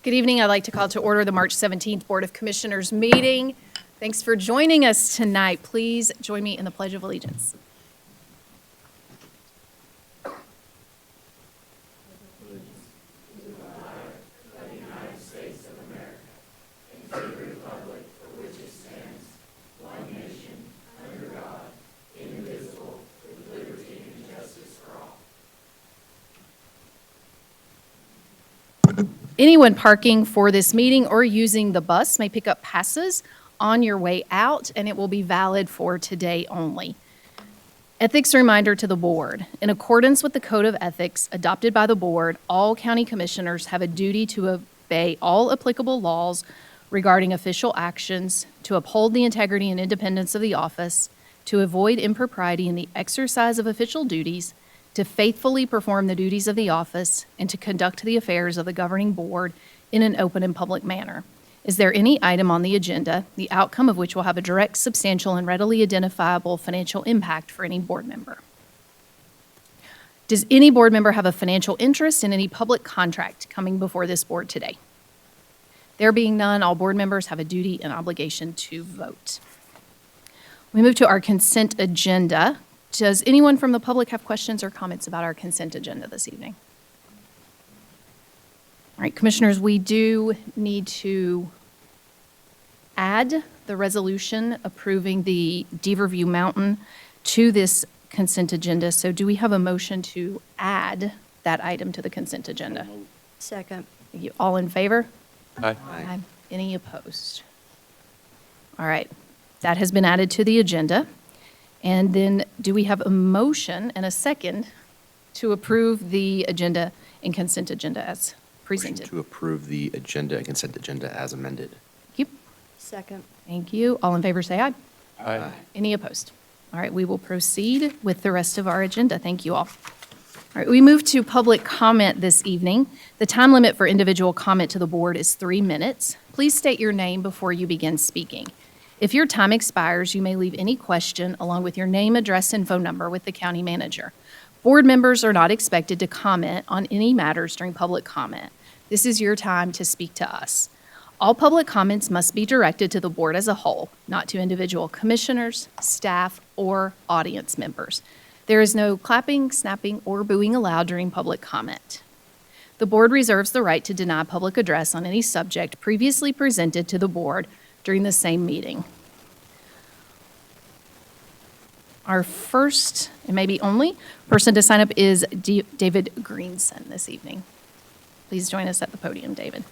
Good evening. I'd like to call to order the March 17th Board of Commissioners meeting. Thanks for joining us tonight. Please join me in the Pledge of Allegiance. Anyone parking for this meeting or using the bus may pick up passes on your way out, and it will be valid for today only. Ethics reminder to the board. In accordance with the Code of Ethics adopted by the board, all county commissioners have a duty to obey all applicable laws regarding official actions, to uphold the integrity and independence of the office, to avoid impropriety in the exercise of official duties, to faithfully perform the duties of the office, and to conduct the affairs of the governing board in an open and public manner. Is there any item on the agenda, the outcome of which will have a direct, substantial, and readily identifiable financial impact for any board member? Does any board member have a financial interest in any public contract coming before this board today? There being none, all board members have a duty and obligation to vote. We move to our consent agenda. Does anyone from the public have questions or comments about our consent agenda this evening? All right, commissioners, we do need to add the resolution approving the Deaverview Mountain to this consent agenda. So do we have a motion to add that item to the consent agenda? Second. Thank you. All in favor? Aye. Aye. Any opposed? All right, that has been added to the agenda. And then do we have a motion and a second to approve the agenda and consent agenda as presented? Motion to approve the agenda and consent agenda as amended. Thank you. Second. Thank you. All in favor say aye. Aye. Any opposed? All right, we will proceed with the rest of our agenda. Thank you all. All right, we move to public comment this evening. The time limit for individual comment to the board is 3 minutes. Please state your name before you begin speaking. If your time expires, you may leave any question along with your name, address, and phone number with the county manager. Board members are not expected to comment on any matters during public comment. This is your time to speak to us. All public comments must be directed to the board as a whole, not to individual commissioners, staff, or audience members. There is no clapping, snapping, or booing allowed during public comment. The board reserves the right to deny public address on any subject previously presented to the board during the same meeting. Our first, and maybe only, person to sign up is David Greenson this evening. Please join us at the podium, David.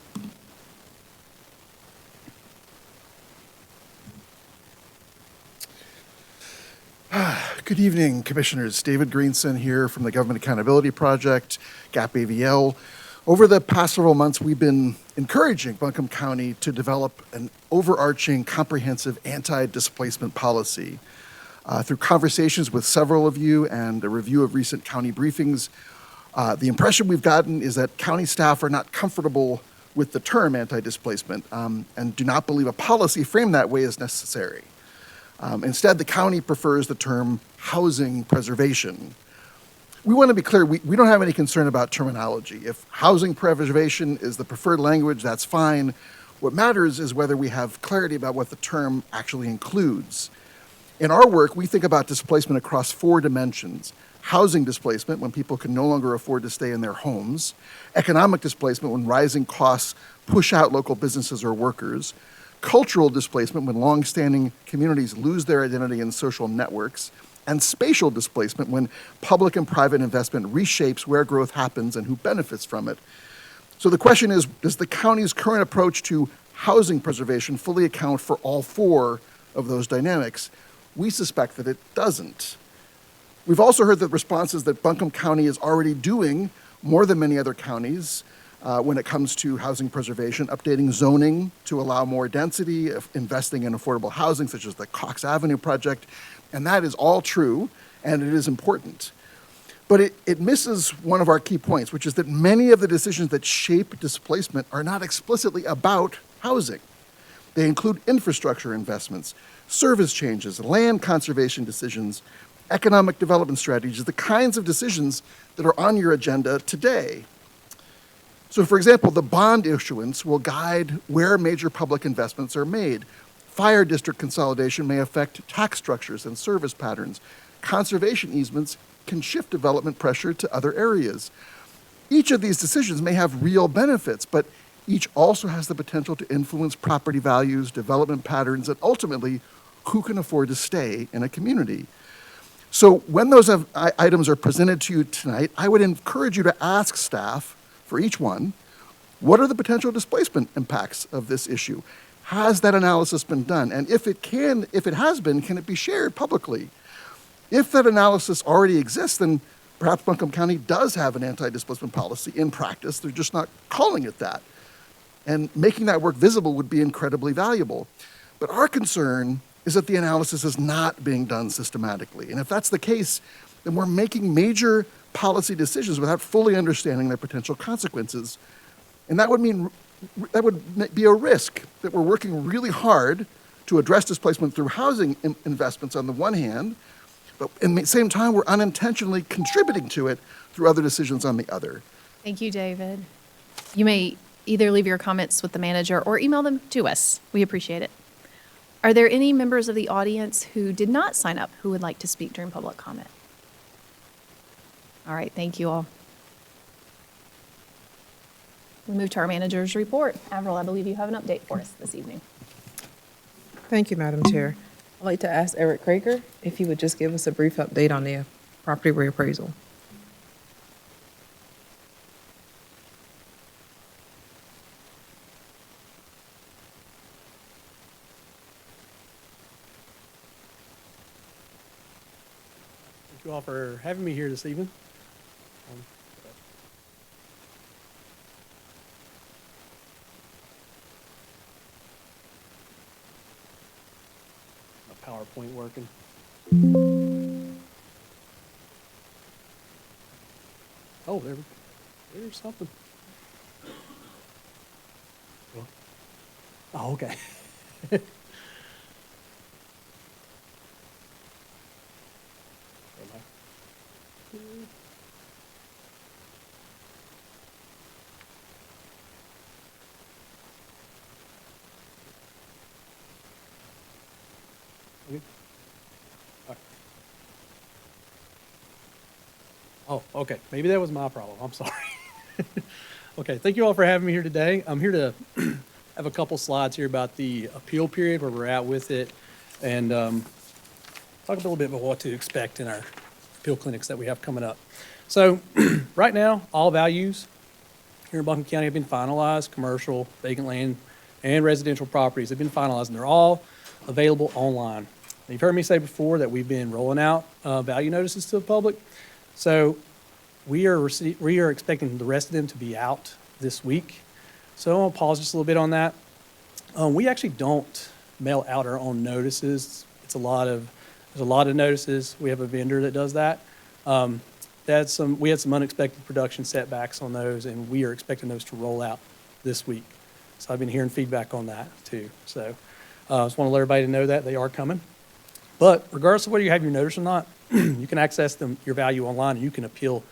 Good evening, Commissioners. David Greenson here from the Government Accountability Project, GAP-AVL. Over the past several months, we've been encouraging Buncombe County to develop an overarching, comprehensive anti-displacement policy. Through conversations with several of you and a review of recent county briefings, the impression we've gotten is that county staff are not comfortable with the term anti-displacement and do not believe a policy framed that way is necessary. Instead, the county prefers the term housing preservation. We want to be clear, we don't have any concern about terminology. If housing preservation is the preferred language, that's fine. What matters is whether we have clarity about what the term actually includes. In our work, we think about displacement across 4 dimensions. Housing displacement, when people can no longer afford to stay in their homes. Economic displacement, when rising costs push out local businesses or workers. Cultural displacement, when longstanding communities lose their identity in social networks. And spatial displacement, when public and private investment reshapes where growth happens and who benefits from it. So the question is, does the county's current approach to housing preservation fully account for all 4 of those dynamics? We suspect that it doesn't. We've also heard the responses that Buncombe County is already doing more than many other counties when it comes to housing preservation, updating zoning to allow more density, investing in affordable housing, such as the Cox Avenue project. And that is all true, and it is important. But it misses one of our key points, which is that many of the decisions that shape displacement are not explicitly about housing. They include infrastructure investments, service changes, land conservation decisions, economic development strategies, the kinds of decisions that are on your agenda today. So, for example, the bond issuance will guide where major public investments are made. Fire district consolidation may affect tax structures and service patterns. Conservation easements can shift development pressure to other areas. Each of these decisions may have real benefits, but each also has the potential to influence property values, development patterns, and ultimately, who can afford to stay in a community. So when those items are presented to you tonight, I would encourage you to ask staff for each one, what are the potential displacement impacts of this issue? Has that analysis been done? And if it has been, can it be shared publicly? If that analysis already exists, then perhaps Buncombe County does have an anti-displacement policy in practice. They're just not calling it that. And making that work visible would be incredibly valuable. But our concern is that the analysis is not being done systematically. And if that's the case, then we're making major policy decisions without fully understanding their potential consequences. And that would be a risk that we're working really hard to address displacement through housing investments on the one hand, but at the same time, we're unintentionally contributing to it through other decisions on the other. Thank you, David. You may either leave your comments with the manager or email them to us. We appreciate it. Are there any members of the audience who did not sign up who would like to speak during public comment? All right, thank you all. We move to our manager's report. Avril, I believe you have an update for us this evening. Thank you, Madam Chair. I'd like to ask Eric Krager if he would just give us a brief update on the property reappraisal. Thank you all for having me here this evening. My PowerPoint working. Oh, there's something. Oh, okay. Okay. Oh, okay. Maybe that was my problem. I'm sorry. Okay, thank you all for having me here today. I'm here to have a couple slides here about the appeal period, where we're at with it, and talk a little bit about what to expect in our appeal clinics that we have coming up. So right now, all values here in Buncombe County have been finalized. Commercial, vacant land, and residential properties have been finalized, and they're all available online. And you've heard me say before that we've been rolling out value notices to the public. So we are expecting the rest of them to be out this week. So I'll pause just a little bit on that. We actually don't mail out our own notices. There's a lot of notices. We have a vendor that does that. We had some unexpected production setbacks on those, and we are expecting those to roll out this week. So I've been hearing feedback on that too. So I just want to let everybody know that they are coming. But regardless of whether you have your notice or not, you can access your value online, and you can appeal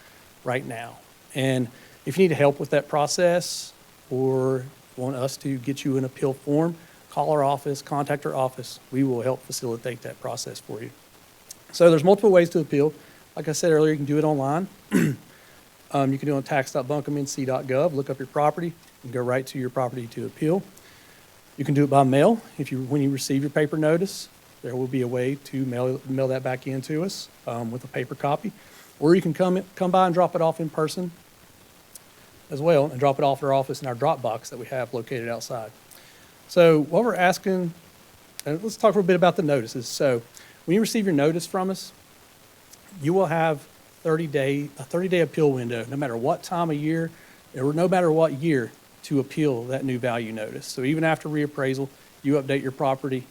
right now. And if you need help with that process, or want us to get you an appeal form, call our office, contact our office. We will help facilitate that process for you. So there's multiple ways to appeal. Like I said earlier, you can do it online. You can do it on tax.buncombenc.gov, look up your property, and go right to your property to appeal. You can do it by mail. When you receive your paper notice, there will be a way to mail that back in to us with a paper copy. Or you can come by and drop it off in person as well, and drop it off at our office in our drop box that we have located outside. So what we're asking, and let's talk a little bit about the notices. So when you receive your notice from us, you will have a 30-day appeal window, no matter what time of year or no matter what year, to appeal that new value notice. So even after reappraisal, you update your property,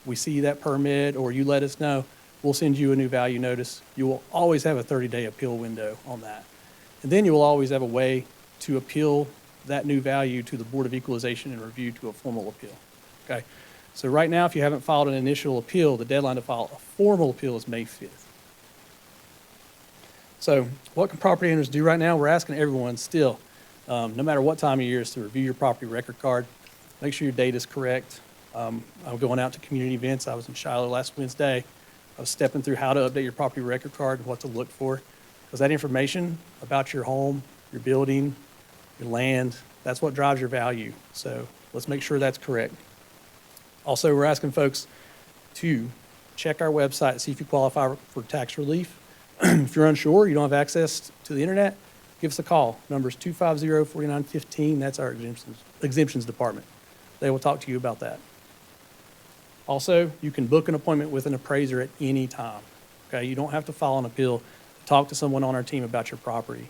we see that permit, or you let us know, we'll send you a new value notice. You will always have a 30-day appeal window on that. And then you will always have a way to appeal that new value to the Board of Equalization and Review to a formal appeal. Okay? So right now, if you haven't filed an initial appeal, the deadline to file a formal appeal is May 5th. So what can property owners do right now? We're asking everyone still no matter what time of year, is to review your property record card, make sure your data is correct. I'm going out to community events. I was in Shiloh last Wednesday. I was stepping through how to update your property record card and what to look for. Because that information about your home, your building, your land, that's what drives your value. So let's make sure that's correct. Also, we're asking folks to check our website, see if you qualify for tax relief. If you're unsure, you don't have access to the internet, give us a call. Number is 250-4915. That's our exemptions department. They will talk to you about that. Also, you can book an appointment with an appraiser at any time. Okay, you don't have to file an appeal to talk to someone on our team about your property.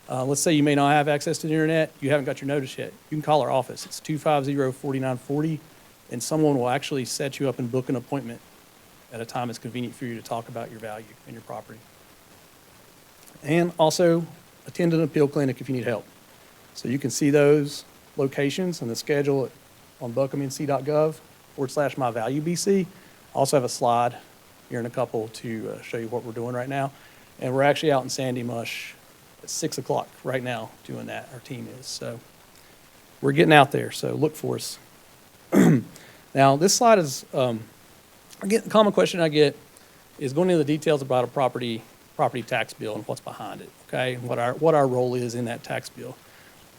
Let's say you may not have access to the internet, you haven't got your notice yet. You can call our office. It's 250-4940, and someone will actually set you up and book an appointment at a time that's convenient for you to talk about your value and your property. And also, attend an appeal clinic if you need help. So you can see those locations and the schedule on buncombenc.gov/myvaluebc. Also have a slide here in a couple to show you what we're doing right now. And we're actually out in Sandy Mush at 6 o'clock right now doing that, our team is. So we're getting out there, so look for us. Now, this slide is, a common question I get is going into the details about a property tax bill and what's behind it, okay? And what our role is in that tax bill.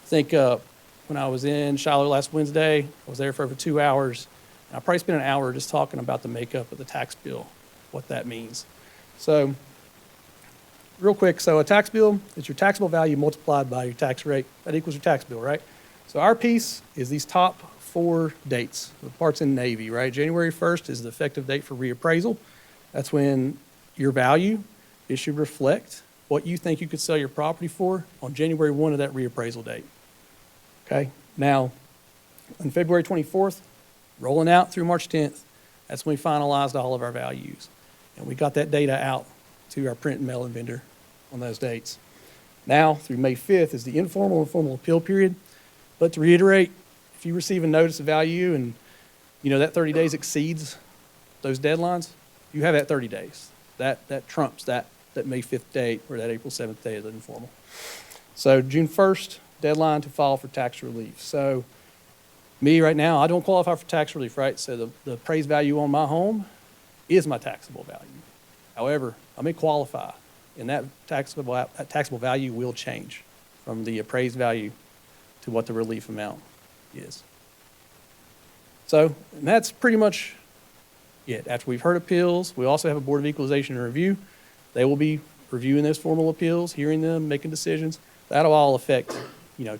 I think when I was in Shiloh last Wednesday, I was there for over 2 hours. And I probably spent an hour just talking about the makeup of the tax bill, what that means. So, real quick, so a tax bill is your taxable value multiplied by your tax rate. That equals your tax bill, right? So our piece is these top 4 dates, the parts in navy, right? January 1st is the effective date for reappraisal. That's when your value, it should reflect what you think you could sell your property for on January 1 of that reappraisal date. Okay? Now, on February 24th, rolling out through March 10th, that's when we finalized all of our values. And we got that data out to our print and mailing vendor on those dates. Now, through May 5th is the informal and formal appeal period. But to reiterate, if you receive a notice of value and that 30 days exceeds those deadlines, you have that 30 days. That trumps that May 5th date or that April 7th date of the informal. So June 1st, deadline to file for tax relief. So me right now, I don't qualify for tax relief, right? So the appraised value on my home is my taxable value. However, I may qualify, and that taxable value will change from the appraised value to what the relief amount is. So, and that's pretty much it. After we've heard appeals, we also have a Board of Equalization and Review. They will be reviewing those formal appeals, hearing them, making decisions. That'll all affect,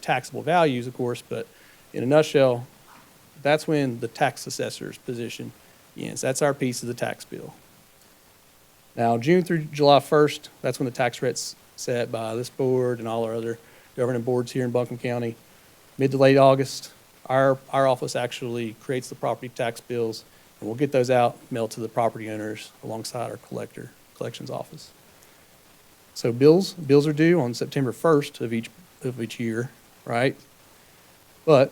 taxable values, of course, but in a nutshell, that's when the tax assessor's position ends. That's our piece of the tax bill. Now, June through July 1st, that's when the tax rate's set by this board and all our other governing boards here in Buncombe County. Mid to late August, our office actually creates the property tax bills, and we'll get those out, mailed to the property owners alongside our collections office. So bills are due on September 1st of each year, right? But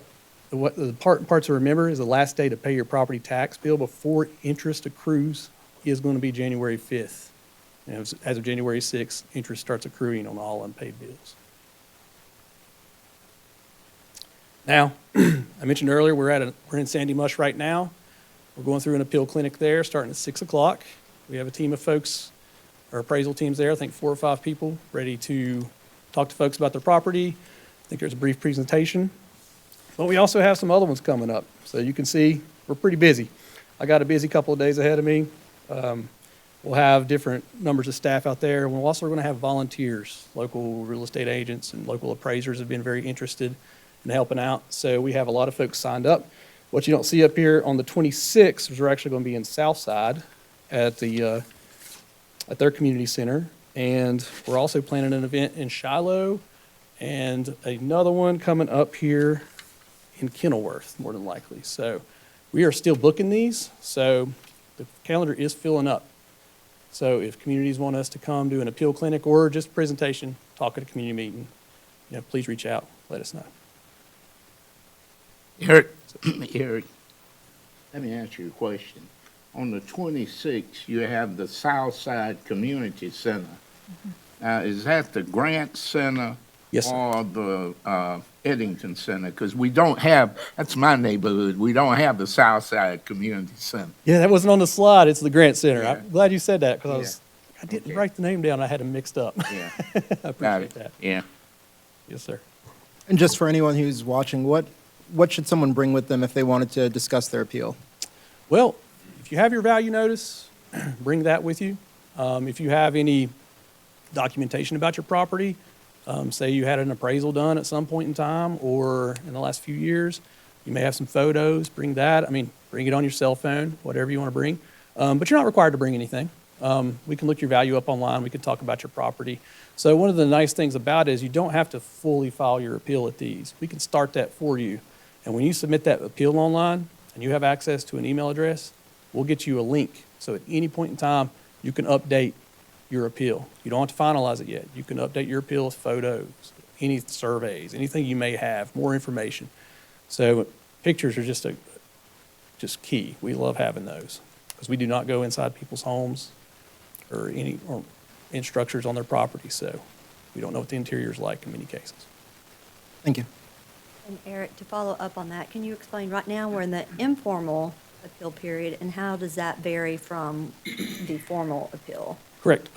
the part to remember is the last day to pay your property tax bill before interest accrues is going to be January 5th. And as of January 6th, interest starts accruing on all unpaid bills. Now, I mentioned earlier we're in Sandy Mush right now. We're going through an appeal clinic there starting at 6 o'clock. We have a team of folks, our appraisal team's there, I think 4 or 5 people, ready to talk to folks about their property. I think there's a brief presentation. But we also have some other ones coming up. So you can see we're pretty busy. I got a busy couple of days ahead of me. We'll have different numbers of staff out there. We're also going to have volunteers. Local real estate agents and local appraisers have been very interested in helping out. So we have a lot of folks signed up. What you don't see up here on the 26th is we're actually going to be in Southside at their community center. And we're also planning an event in Shiloh and another one coming up here in Kenilworth, more than likely. So we are still booking these. So the calendar is filling up. So if communities want us to come do an appeal clinic or just a presentation, talk at a community meeting, please reach out, let us know. Eric, let me ask you a question. On the 26th, you have the Southside Community Center. Now, is that the Grant Center Yes, sir. or the Eddington Center? Because we don't have, that's my neighborhood, we don't have the Southside Community Center. Yeah, that wasn't on the slide. It's the Grant Center. Yeah. I'm glad you said that because Yeah. I didn't Okay. write the name down. I had them mixed up. Yeah, I got appreciate it. that. Yeah. Yes, sir. And just for anyone who's watching, what should someone bring with them if they wanted to discuss their appeal? Well, if you have your value notice, bring that with you. If you have any documentation about your property, say you had an appraisal done at some point in time or in the last few years, you may have some photos, bring that. I mean, bring it on your cell phone, whatever you want to bring. But you're not required to bring anything. We can look your value up online. We can talk about your property. So one of the nice things about it is you don't have to fully file your appeal at these. We can start that for you. And when you submit that appeal online and you have access to an email address, we'll get you a link. So at any point in time, you can update your appeal. You don't have to finalize it yet. You can update your appeal with photos, any surveys, anything you may have, more information. So pictures are just key. We love having those because we do not go inside people's homes or in structures on their property. So we don't know what the interior is like in many cases. Thank you. And Eric, to follow up on that, can you explain, right now, we're in the informal appeal period, and how does that vary from the formal appeal? Correct.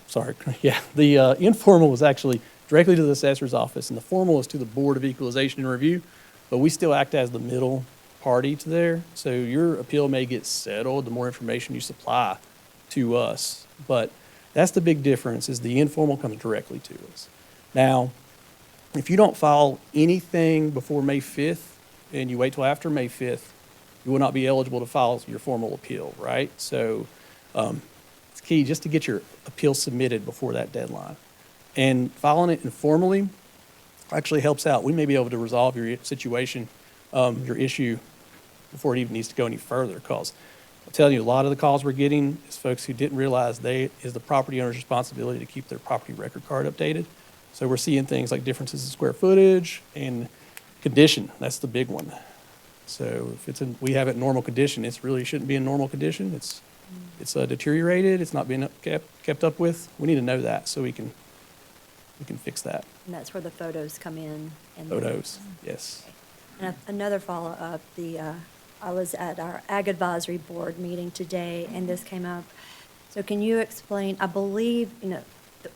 Sorry. Yeah, the informal was actually directly to the assessor's office, and the formal is to the Board of Equalization and Review, but we still act as the middle party to there. So your appeal may get settled the more information you supply to us. But that's the big difference, is the informal comes directly to us. Now, if you don't file anything before May 5th and you wait till after May 5th, you will not be eligible to file your formal appeal, right? So it's key just to get your appeal submitted before that deadline. And filing it informally actually helps out. We may be able to resolve your situation, your issue, before it even needs to go any further. Because I'll tell you, a lot of the calls we're getting is folks who didn't realize is the property owner's responsibility to keep their property record card updated. So we're seeing things like differences in square footage and condition. That's the big one. So if we have it in normal condition, it really shouldn't be in normal condition. It's deteriorated. It's not being kept up with. We need to know that so we can fix that. And that's where the photos come in. And Photos, yes. And another follow-up, I was at our Ag Advisory Board meeting today, and this came up. So can you explain, I believe,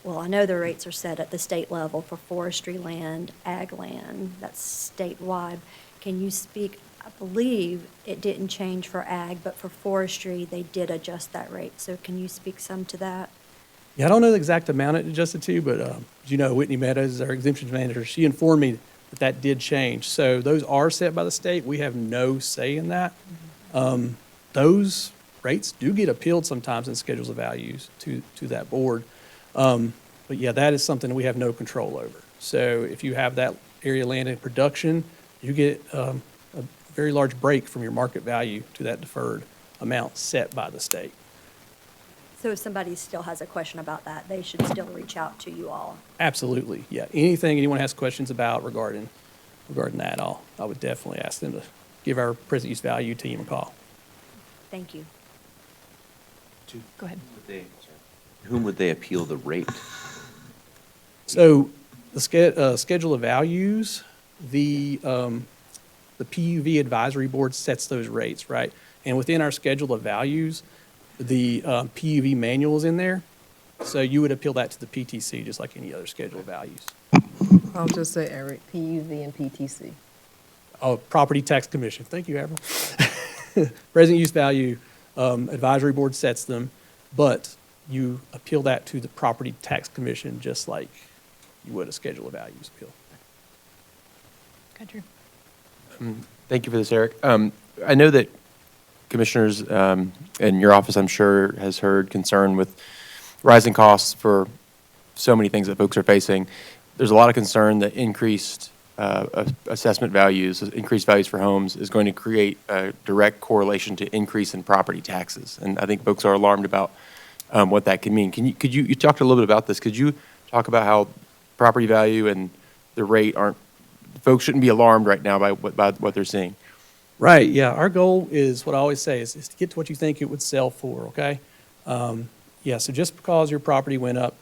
I know the rates are set at the state level for forestry land, ag land, that's statewide. Can you speak, I believe it didn't change for ag, but for forestry, they did adjust that rate. So can you speak some to that? Yeah, I don't know the exact amount it adjusted to, but as you know, Whitney Meadows is our exemptions manager. She informed me that did change. So those are set by the state. We have no say in that. Those rates do get appealed sometimes in schedules of values to that board. But yeah, that is something we have no control over. So if you have that area land in production, you get a very large break from your market value to that deferred amount set by the state. So if somebody still has a question about that, they should still reach out to you all. Absolutely, yeah. Anything anyone has questions about regarding that, I would definitely ask them to give our present use value team a call. Thank you. Go ahead. Whom would they appeal the rate? So the schedule of values, the PUV advisory board sets those rates, right? And within our schedule of values, the PUV manual is in there. So you would appeal that to the PTC just like any other schedule of values. I'll just say, Eric, PUV and PTC. Oh, Property Tax Commission. Thank you, Avril. Present use value advisory board sets them, but you appeal that to the Property Tax Commission just like you would a schedule of values appeal. Got you. Thank you for this, Eric. I know that commissioners and your office, I'm sure, has heard concern with rising costs for so many things that folks are facing. There's a lot of concern that increased assessment values, increased values for homes is going to create a direct correlation to increase in property taxes. And I think folks are alarmed about what that could mean. You talked a little bit about this. Could you talk about how property value and the rate folks shouldn't be alarmed right now by what they're seeing? Right, yeah. Our goal is, what I always say, is to get to what you think it would sell for, okay? Yeah, so just because your property went up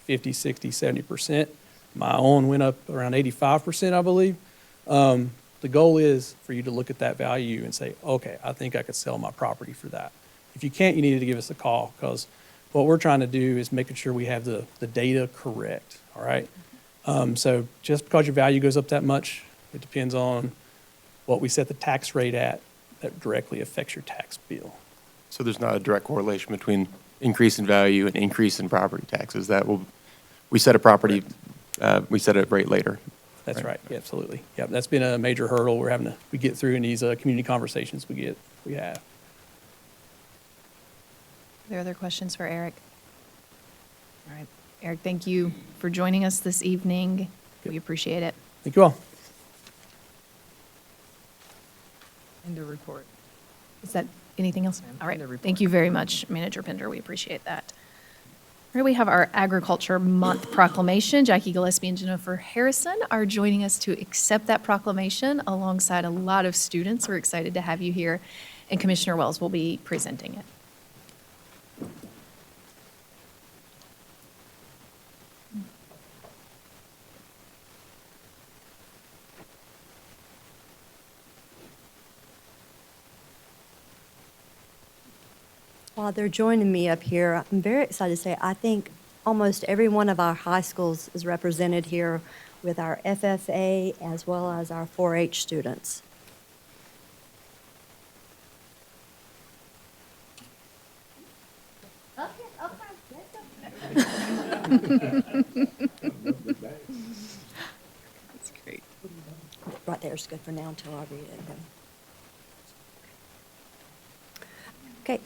50, 60, 70%, My own went up around 85%, I believe. The goal is for you to look at that value and say, okay, I think I could sell my property for that. If you can't, you need to give us a call, because what we're trying to do is making sure we have the data correct, all right? So just because your value goes up that much, it depends on what we set the tax rate at that directly affects your tax bill. So there's not a direct correlation between increase in value and increase in property taxes. We set a property, we set a rate later. That's right. Yeah, absolutely. Yeah, that's been a major hurdle we get through in these community conversations we have. Are there other questions for Eric? All right. Eric, thank you for joining us this evening. We appreciate it. Thank you all. End of report. Is that anything else? Ma'am, All right. end of report. Thank you very much, Manager Pender. We appreciate that. All right, we have our Agriculture Month proclamation. Jackie Gillespie and Jennifer Harrison are joining us to accept that proclamation alongside a lot of students. We're excited to have you here, and Commissioner Wells will be presenting it. While they're joining me up here, I'm very excited to say I think almost every one of our high schools is represented here with our FFA as well as our 4-H students. That's great. Right there is good for now until I read it. Then. Okay.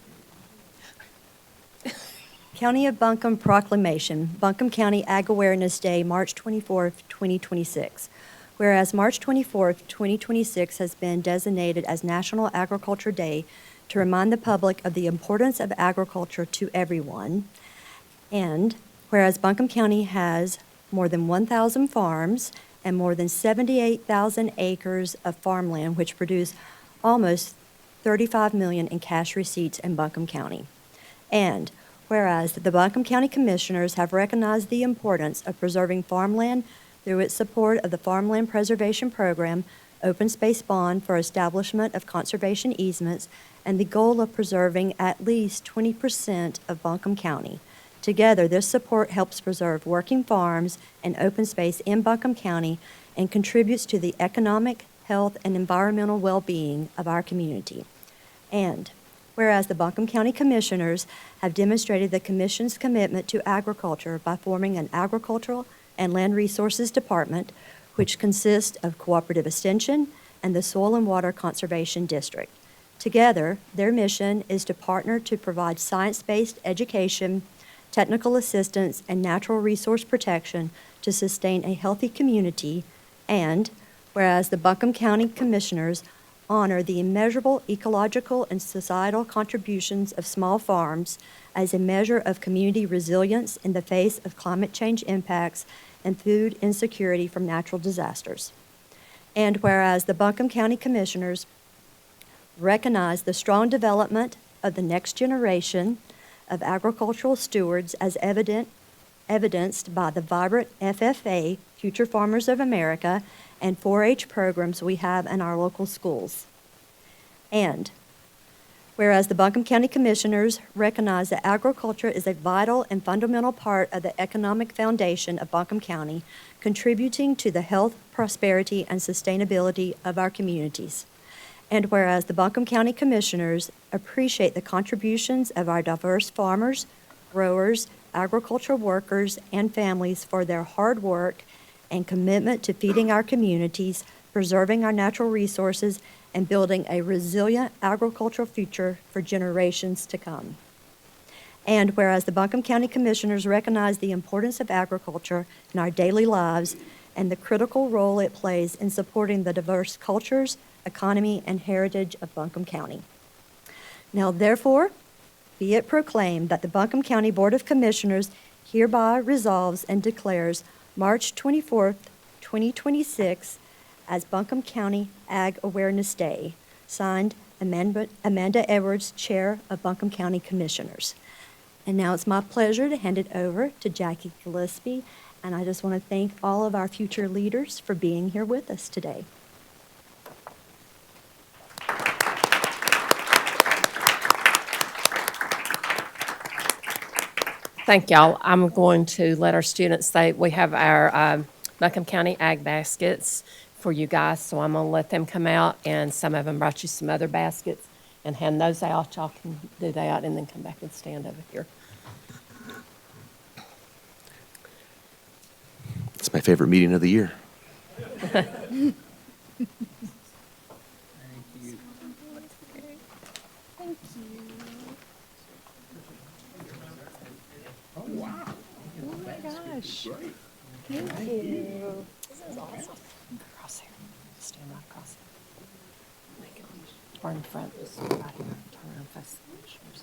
County of Buncombe Proclamation, Buncombe County Ag Awareness Day, March 24th, 2026. Whereas March 24th, 2026 has been designated as National Agriculture Day to remind the public of the importance of agriculture to everyone. And whereas Buncombe County has more than 1,000 farms and more than 78,000 acres of farmland, which produce almost $35 million in cash receipts in Buncombe County. And whereas the Buncombe County Commissioners have recognized the importance of preserving farmland through its support of the Farmland Preservation Program, Open Space Bond for establishment of conservation easements, and the goal of preserving at least 20% of Buncombe County. Together, this support helps preserve working farms and open space in Buncombe County and contributes to the economic, health, and environmental well-being of our community. And whereas the Buncombe County Commissioners have demonstrated the Commission's commitment to agriculture by forming an Agricultural and Land Resources Department, which consists of Cooperative Extension and the Soil and Water Conservation District. Together, their mission is to partner to provide science-based education, technical assistance, and natural resource protection to sustain a healthy community. And whereas the Buncombe County Commissioners honor the immeasurable ecological and societal contributions of small farms as a measure of community resilience in the face of climate change impacts and food insecurity from natural disasters. And whereas the Buncombe County Commissioners recognize the strong development of the next generation of agricultural stewards as evidenced by the vibrant FFA, Future Farmers of America, and 4-H programs we have in our local schools. And whereas the Buncombe County Commissioners recognize that agriculture is a vital and fundamental part of the economic foundation of Buncombe County, contributing to the health, prosperity, and sustainability of our communities. And whereas the Buncombe County Commissioners appreciate the contributions of our diverse farmers, growers, agricultural workers, and families for their hard work and commitment to feeding our communities, preserving our natural resources, and building a resilient agricultural future for generations to come. And whereas the Buncombe County Commissioners recognize the importance of agriculture in our daily lives and the critical role it plays in supporting the diverse cultures, economy, and heritage of Buncombe County. Now, therefore, be it proclaimed that the Buncombe County Board of Commissioners hereby resolves and declares March 24th, 2026 as Buncombe County Ag Awareness Day. Signed, Amanda Edwards, Chair of Buncombe County Commissioners. And now it's my pleasure to hand it over to Jackie Gillespie And I just want to thank all of our future leaders for being here with us today. Thank y'all. I'm going to let our students say, we have our Buncombe County Ag Baskets for you guys, so I'm going to let them come out, and some of them brought you some other baskets, and hand those out. Y'all can do that, and then come back and stand over here. It's my favorite meeting of the year. Across here. Stand right across here. Make it or in front, just right here. Turn around, face the shoulders.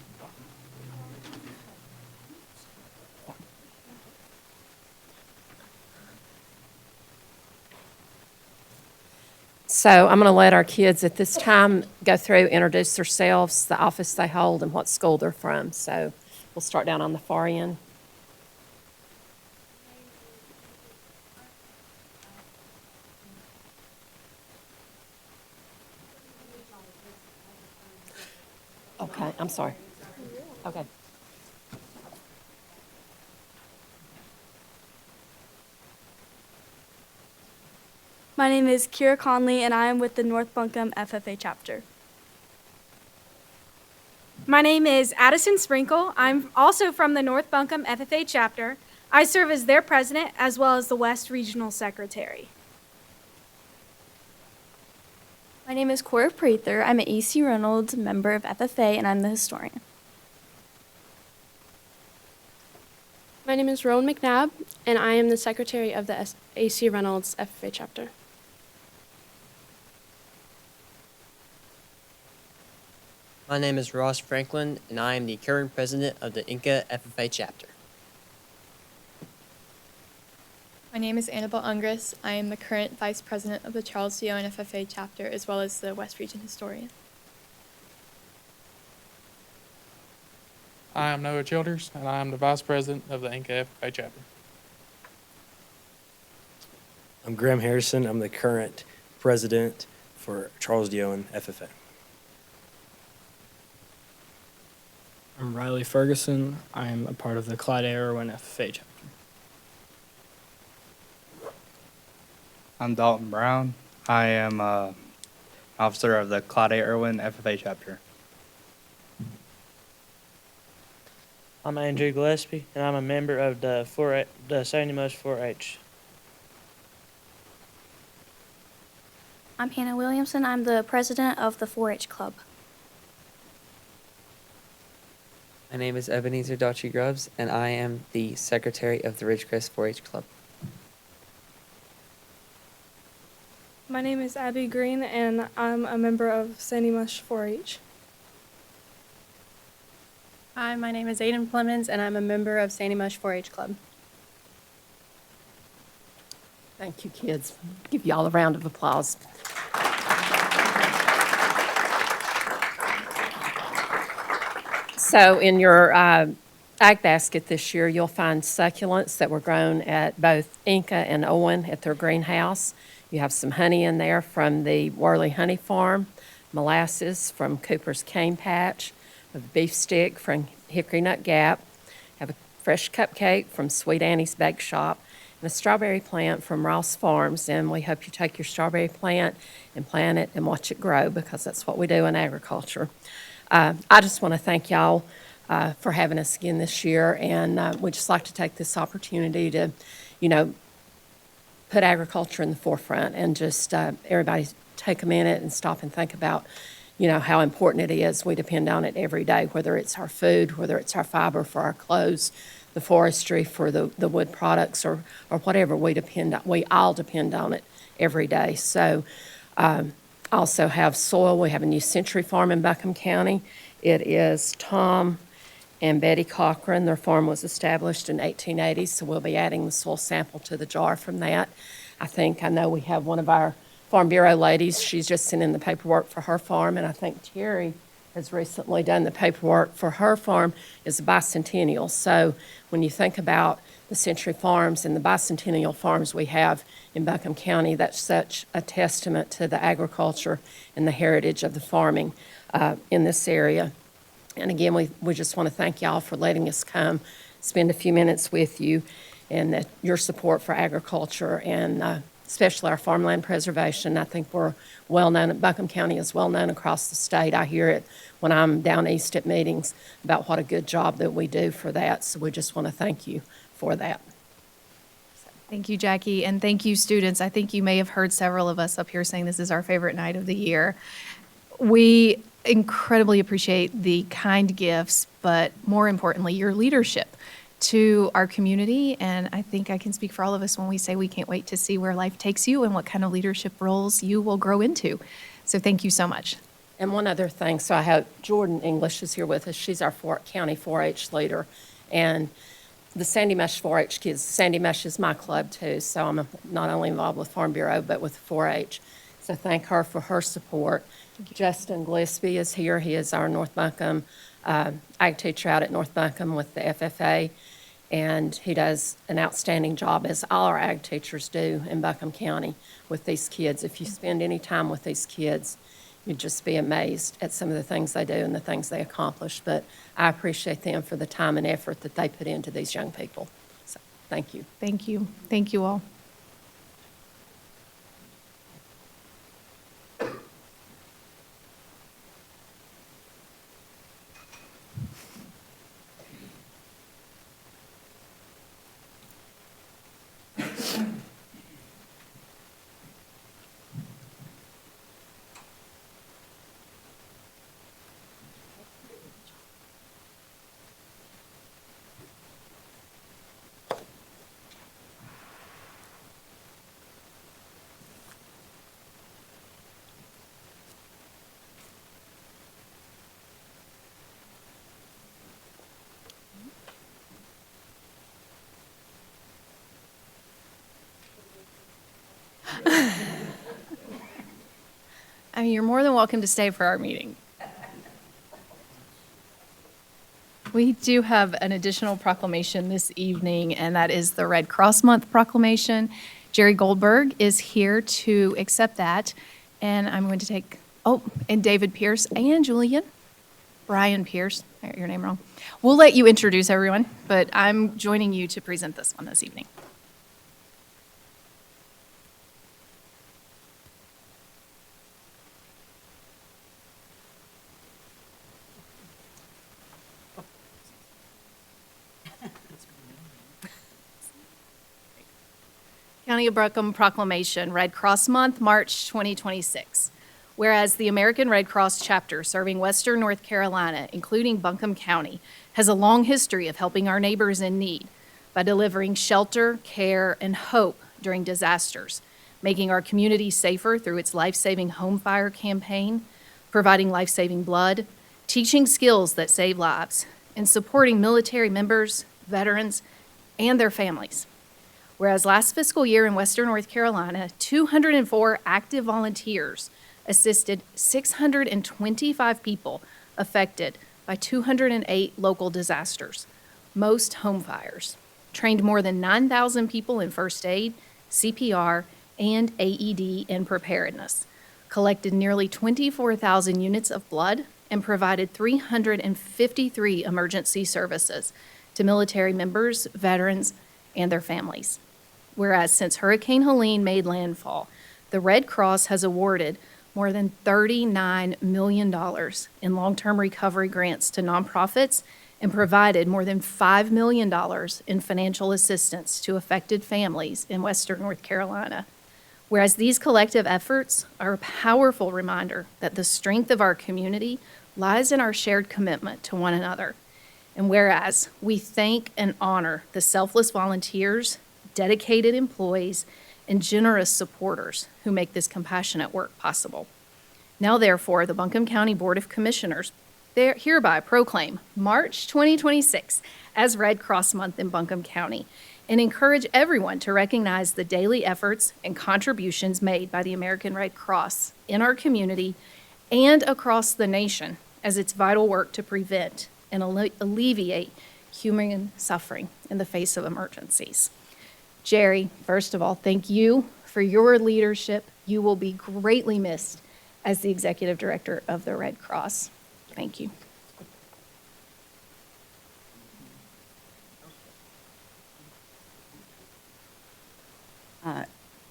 So I'm going to let our kids at this time go through, introduce themselves, the office they hold, and what school they're from. So we'll start down on the far end. Okay, I'm sorry. Okay. My name is Kira Conley, and I am with the North Buncombe FFA chapter. My name is Addison Sprinkle. I'm also from the North Buncombe FFA chapter. I serve as their president as well as the West Regional Secretary. My name is Cora Prather. I'm an AC Reynolds member of FFA, and I'm the historian. My name is Rowan McNabb, and I am the secretary of the AC Reynolds FFA chapter. My name is Ross Franklin, and I am the current president of the Inca FFA chapter. My name is Annabelle Ungris. I am the current vice president of the Charles D. Owen FFA chapter, as well as the West Region historian. I am Noah Childers, and I am the vice president of the Inca FFA chapter. I'm Graham Harrison. I'm the current president for Charles D. Owen FFA. I'm Riley Ferguson. I am a part of the Clyde A. Irwin FFA chapter. I'm Dalton Brown. I am an officer of the Clyde A. Irwin FFA chapter. I'm Andrew Gillespie, and I'm a member of the Sandy Mush 4-H. I'm Hannah Williamson. I'm the president of the 4-H club. My name is Ebenezer Daughtry Grubbs, and I am the secretary of the Ridgecrest 4-H club. My name is Abby Green, and I'm a member of Sandy Mush 4-H. Hi, my name is Aiden Clemens, and I'm a member of Sandy Mush 4-H Club. Thank you, kids. Give you all a round of applause. So in your ag basket this year, you'll find succulents that were grown at both Inca and Owen at their greenhouse. You have some honey in there from the Worley Honey Farm, molasses from Cooper's Cane Patch, a beef stick from Hickory Nut Gap, have a fresh cupcake from Sweet Annie's Bake Shop, and a strawberry plant from Ross Farms. And we hope you take your strawberry plant and plant it and watch it grow, because that's what we do in agriculture. I just want to thank y'all for having us again this year, and we'd just like to take this opportunity to, put agriculture in the forefront, and just everybody take a minute and stop and think about, how important it is. We depend on it every day, whether it's our food, whether it's our fiber for our clothes, the forestry for the wood products, or whatever. We all depend on it every day. So also have soil. We have a new Century Farm in Buncombe County. It is Tom and Betty Cochran. Their farm was established in 1880, so we'll be adding the soil sample to the jar from that. I know we have one of our Farm Bureau ladies. She's just sent in the paperwork for her farm, and I think Terry has recently done the paperwork for her farm is a bicentennial. So when you think about the Century Farms and the bicentennial farms we have in Buncombe County, that's such a testament to the agriculture and the heritage of the farming in this area. And again, we just want to thank y'all for letting us come, spend a few minutes with you, and your support for agriculture and especially our farmland preservation. I think we're well known, Buncombe County is well known across the state. I hear it when I'm down east at meetings about what a good job that we do for that. So we just want to thank you for that. Thank you, Jackie, and thank you, students. I think you may have heard several of us up here saying this is our favorite night of the year. We incredibly appreciate the kind gifts, but more importantly, your leadership to our community. And I think I can speak for all of us when we say we can't wait to see where life takes you and what kind of leadership roles you will grow into. So thank you so much. And one other thing, so I have Jordan English is here with us. She's our county 4-H leader. And the Sandy Mesh 4-H kids, Sandy Mesh is my club too, so I'm not only involved with Farm Bureau, but with 4-H. So thank her for her support. Justin Gillespie is here. He is our North Buncombe ag teacher out at North Buncombe with the FFA, and he does an outstanding job, as all our ag teachers do in Buncombe County with these kids. If you spend any time with these kids, you'd just be amazed at some of the things they do and the things they accomplish. But I appreciate them for the time and effort that they put into these young people. So thank you. Thank you. Thank you all. I mean, you're more than welcome to stay for our meeting. We do have an additional proclamation this evening, and that is the Red Cross Month proclamation. Jerry Goldberg is here to accept that, and I'm going to take, and David Pierce and Brian Pierce, I got your name wrong. We'll let you introduce everyone, but I'm joining you to present this one this evening. County of Buncombe Proclamation, Red Cross Month, March 2026. Whereas the American Red Cross chapter serving Western North Carolina, including Buncombe County, has a long history of helping our neighbors in need by delivering shelter, care, and hope during disasters, making our community safer through its life-saving home fire campaign, providing life-saving blood, teaching skills that save lives, and supporting military members, veterans, and their families. Whereas last fiscal year in Western North Carolina, 204 active volunteers assisted 625 people affected by 208 local disasters, most home fires, trained more than 9,000 people in first aid, CPR, and AED in preparedness, collected nearly 24,000 units of blood, and provided 353 emergency services to military members, veterans, and their families. Whereas since Hurricane Helene made landfall, the Red Cross has awarded more than $39 million in long-term recovery grants to nonprofits and provided more than $5 million in financial assistance to affected families in Western North Carolina. Whereas these collective efforts are a powerful reminder that the strength of our community lies in our shared commitment to one another. And whereas we thank and honor the selfless volunteers, dedicated employees, and generous supporters who make this compassionate work possible. Now, therefore, the Buncombe County Board of Commissioners hereby proclaim March 2026 as Red Cross Month in Buncombe County and encourage everyone to recognize the daily efforts and contributions made by the American Red Cross in our community and across the nation as its vital work to prevent and alleviate human suffering in the face of emergencies. Jerry, first of all, thank you for your leadership. You will be greatly missed as the Executive Director of the Red Cross. Thank you.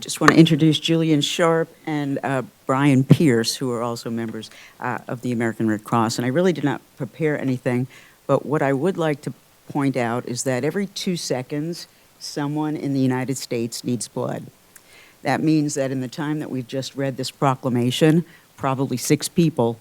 Just want to introduce Julian Sharp and Brian Pierce, who are also members of the American Red Cross. And I really did not prepare anything, but what I would like to point out is that every 2 seconds, someone in the United States needs blood. That means that in the time that we've just read this proclamation, probably 6 people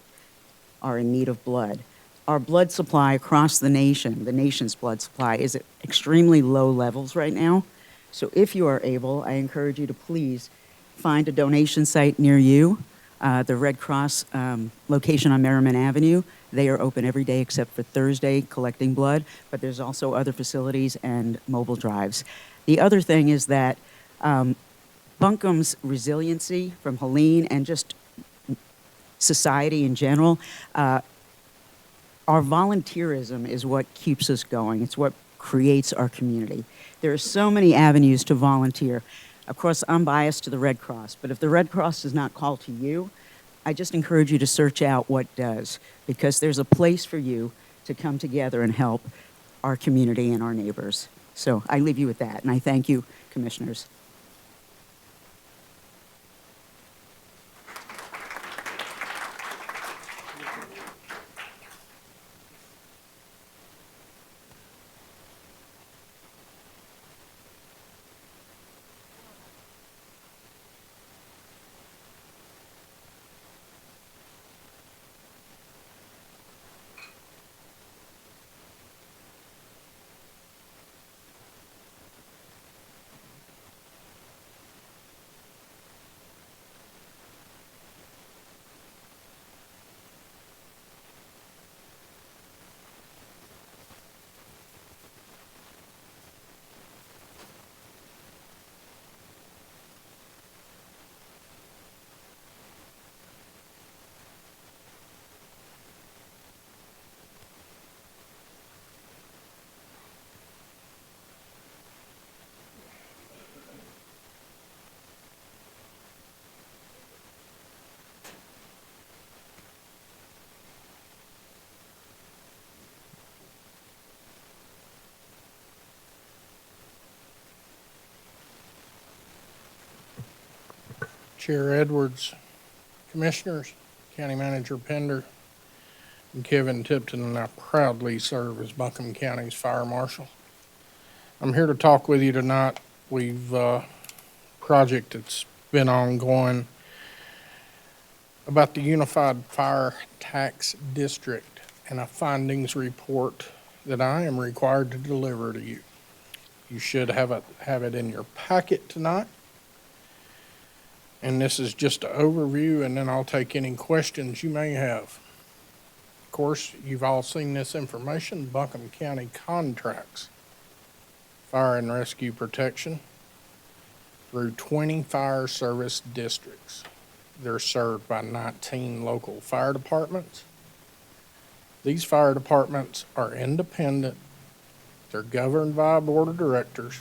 are in need of blood. Our blood supply across the nation's blood supply, is at extremely low levels right now. So if you are able, I encourage you to please find a donation site near you. The Red Cross location on Merriman Avenue, they are open every day except for Thursday collecting blood, but there's also other facilities and mobile drives. The other thing is that Buncombe's resiliency from Helene and just society in general, our volunteerism is what keeps us going. It's what creates our community. There are so many avenues to volunteer. Of course, I'm biased to the Red Cross, but if the Red Cross does not call to you, I just encourage you to search out what does, because there's a place for you to come together and help our community and our neighbors. So I leave you with that, and I thank you, Commissioners. Chair Edwards, Commissioners, County Manager Pender, and Kevin Tipton, and I proudly serve as Buncombe County's Fire Marshal. I'm here to talk with you tonight. We've project that's been ongoing about the Unified Fire Tax District and a findings report that I am required to deliver to you. You should have it in your packet tonight. And this is just an overview, and then I'll take any questions you may have. Of course, you've all seen this information. Buncombe County contracts fire and rescue protection through 20 fire service districts. They're served by 19 local fire departments. These fire departments are independent. They're governed by a board of directors,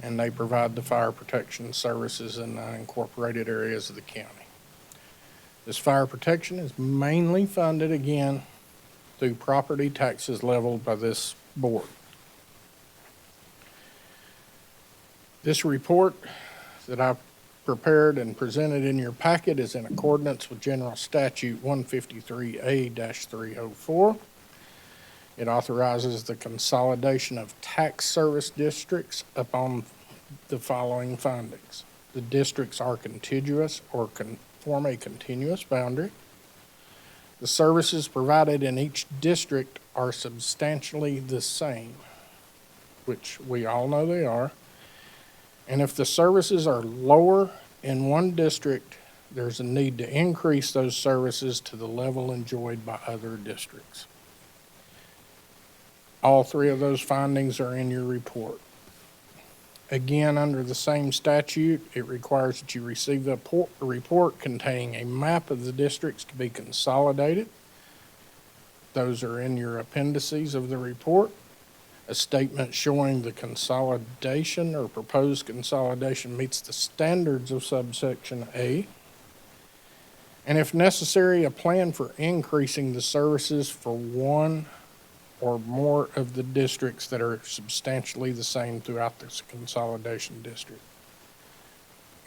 and they provide the fire protection services in the incorporated areas of the county. This fire protection is mainly funded, again, through property taxes leveled by this board. This report that I've prepared and presented in your packet is in accordance with General Statute 153A-304. It authorizes the consolidation of tax service districts upon the following findings. The districts are contiguous or form a continuous boundary. The services provided in each district are substantially the same, which we all know they are. And if the services are lower in one district, there's a need to increase those services to the level enjoyed by other districts. All 3 of those findings are in your report. Again, under the same statute, it requires that you receive a report containing a map of the districts to be consolidated Those are in your appendices of the report. A statement showing the consolidation or proposed consolidation meets the standards of subsection A. And if necessary, a plan for increasing the services for one or more of the districts that are substantially the same throughout this consolidation district.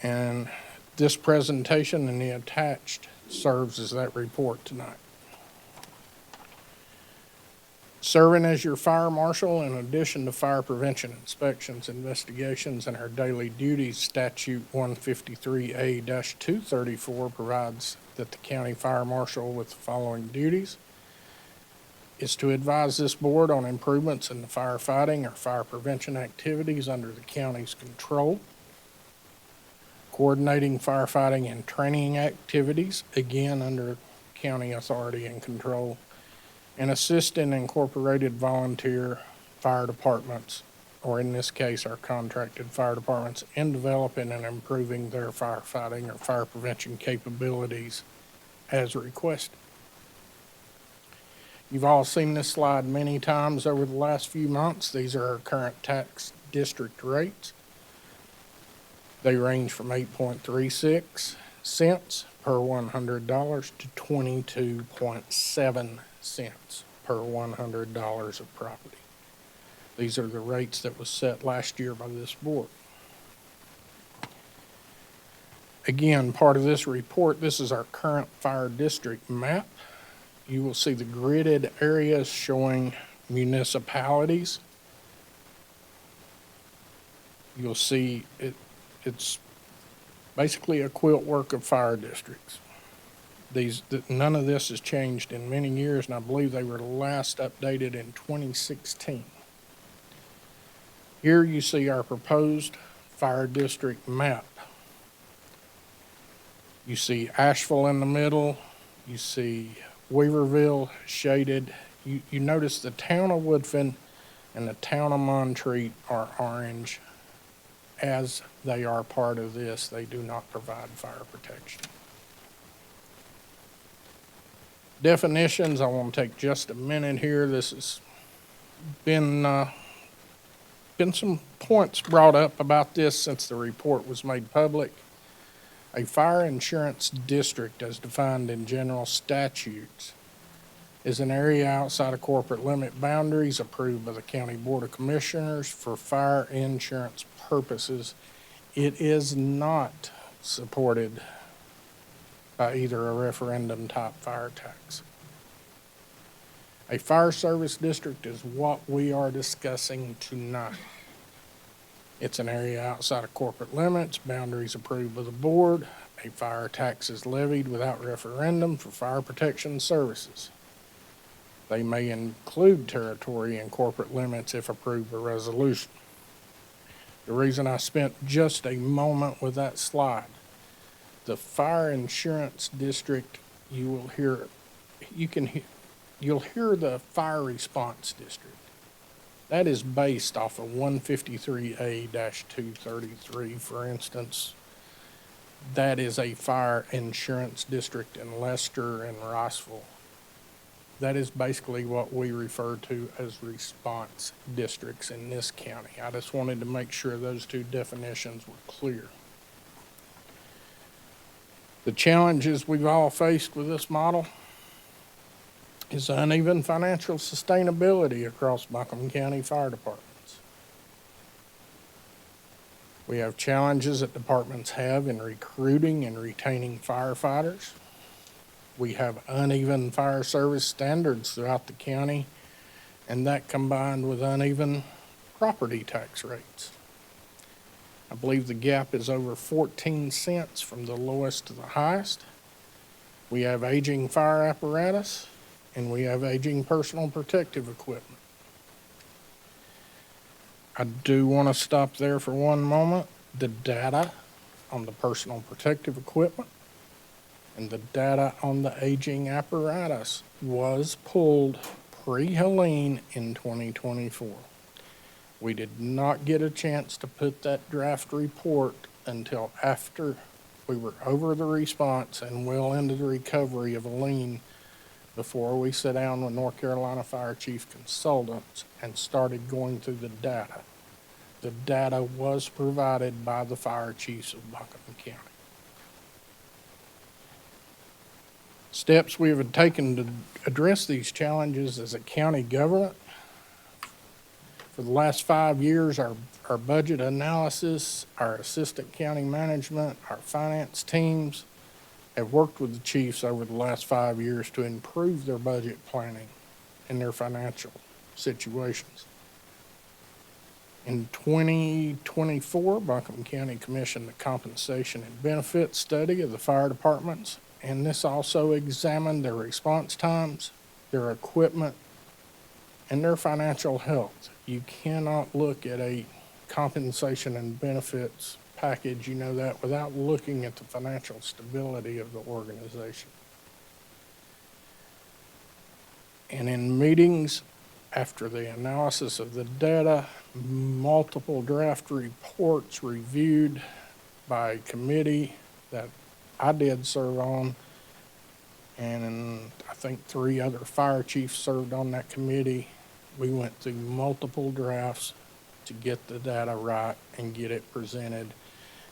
And this presentation and the attached serves as that report tonight. Serving as your fire marshal, in addition to fire prevention inspections, investigations, and our daily duties, Statute 153A-234 provides that the county fire marshal with the following duties is to advise this board on improvements in the firefighting or fire prevention activities under the county's control, coordinating firefighting and training activities, again under county authority and control, and assist in incorporated volunteer fire departments, or in this case, our contracted fire departments, in developing and improving their firefighting or fire prevention capabilities as requested. You've all seen this slide many times over the last few months. These are our current tax district rates. They range from 8.36 cents per $100 to 22.7 cents per $100 of property. These are the rates that was set last year by this board. Again, part of this report, this is our current fire district map. You will see the gridded areas showing municipalities. You'll see it's basically a quilt work of fire districts. None of this has changed in many years, and I believe they were last updated in 2016. Here you see our proposed fire district map. You see Asheville in the middle. You see Weaverville shaded. You notice the town of Woodfin and the town of Montreat are orange. As they are part of this, they do not provide fire protection. Definitions, I want to take just a minute here. This has been some points brought up about this since the report was made public. A fire insurance district, as defined in general statutes, is an area outside of corporate limit boundaries approved by the County Board of Commissioners for fire insurance purposes. It is not supported by either a referendum type fire tax. A fire service district is what we are discussing tonight. It's an area outside of corporate limits, boundaries approved by the board. A fire tax is levied without referendum for fire protection services. They may include territory and corporate limits if approved by resolution. The reason I spent just a moment with that slide, the fire insurance district, you'll hear the fire response district. That is based off of 153A-233, for instance. That is a fire insurance district in Leicester and Riceville. That is basically what we refer to as response districts in this county. I just wanted to make sure those two definitions were clear. The challenges we've all faced with this model is uneven financial sustainability across Buncombe County Fire Departments. We have challenges that departments have in recruiting and retaining firefighters. We have uneven fire service standards throughout the county, and that combined with uneven property tax rates. I believe the gap is over 14 cents from the lowest to the highest. We have aging fire apparatus, and we have aging personal protective equipment. I do want to stop there for one moment. The data on the personal protective equipment and the data on the aging apparatus was pulled pre-Helene in 2024. We did not get a chance to put that draft report until after we were over the response and well into the recovery of Helene before we sat down with North Carolina Fire Chief Consultants and started going through the data. The data was provided by the fire chiefs of Buncombe County. Steps we have taken to address these challenges as a county government. For the last 5 years, our budget analysis, our assistant county management, our finance teams have worked with the chiefs over the last 5 years to improve their budget planning and their financial situations. In 2024, Buncombe County commissioned a compensation and benefits study of the fire departments, and this also examined their response times, their equipment, and their financial health. You cannot look at a compensation and benefits package, you know that, without looking at the financial stability of the organization. And in meetings after the analysis of the data, multiple draft reports reviewed by a committee that I did serve on, and I think 3 other fire chiefs served on that committee. We went through multiple drafts to get the data right and get it presented.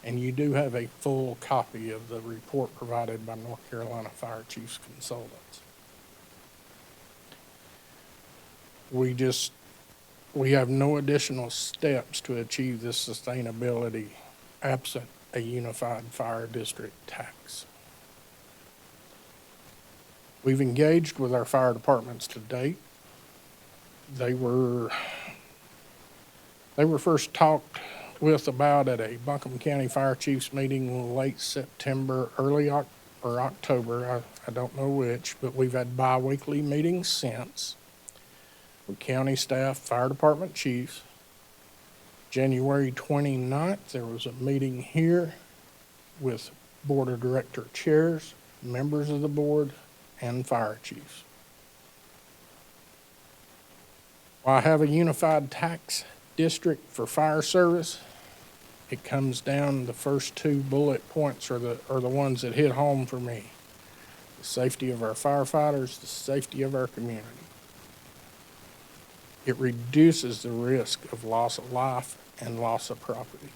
And you do have a full copy of the report provided by North Carolina Fire Chiefs Consultants. We have no additional steps to achieve this sustainability absent a unified fire district tax. We've engaged with our fire departments to date. They were first talked with about at a Buncombe County Fire Chiefs meeting late September, early October, I don't know which, but we've had bi-weekly meetings since with county staff, fire department chiefs. January 29th, there was a meeting here with board of director chairs, members of the board, and fire chiefs. While I have a unified tax district for fire service, it comes down, the first 2 bullet points are the ones that hit home for me. The safety of our firefighters, the safety of our community. It reduces the risk of loss of life and loss of property.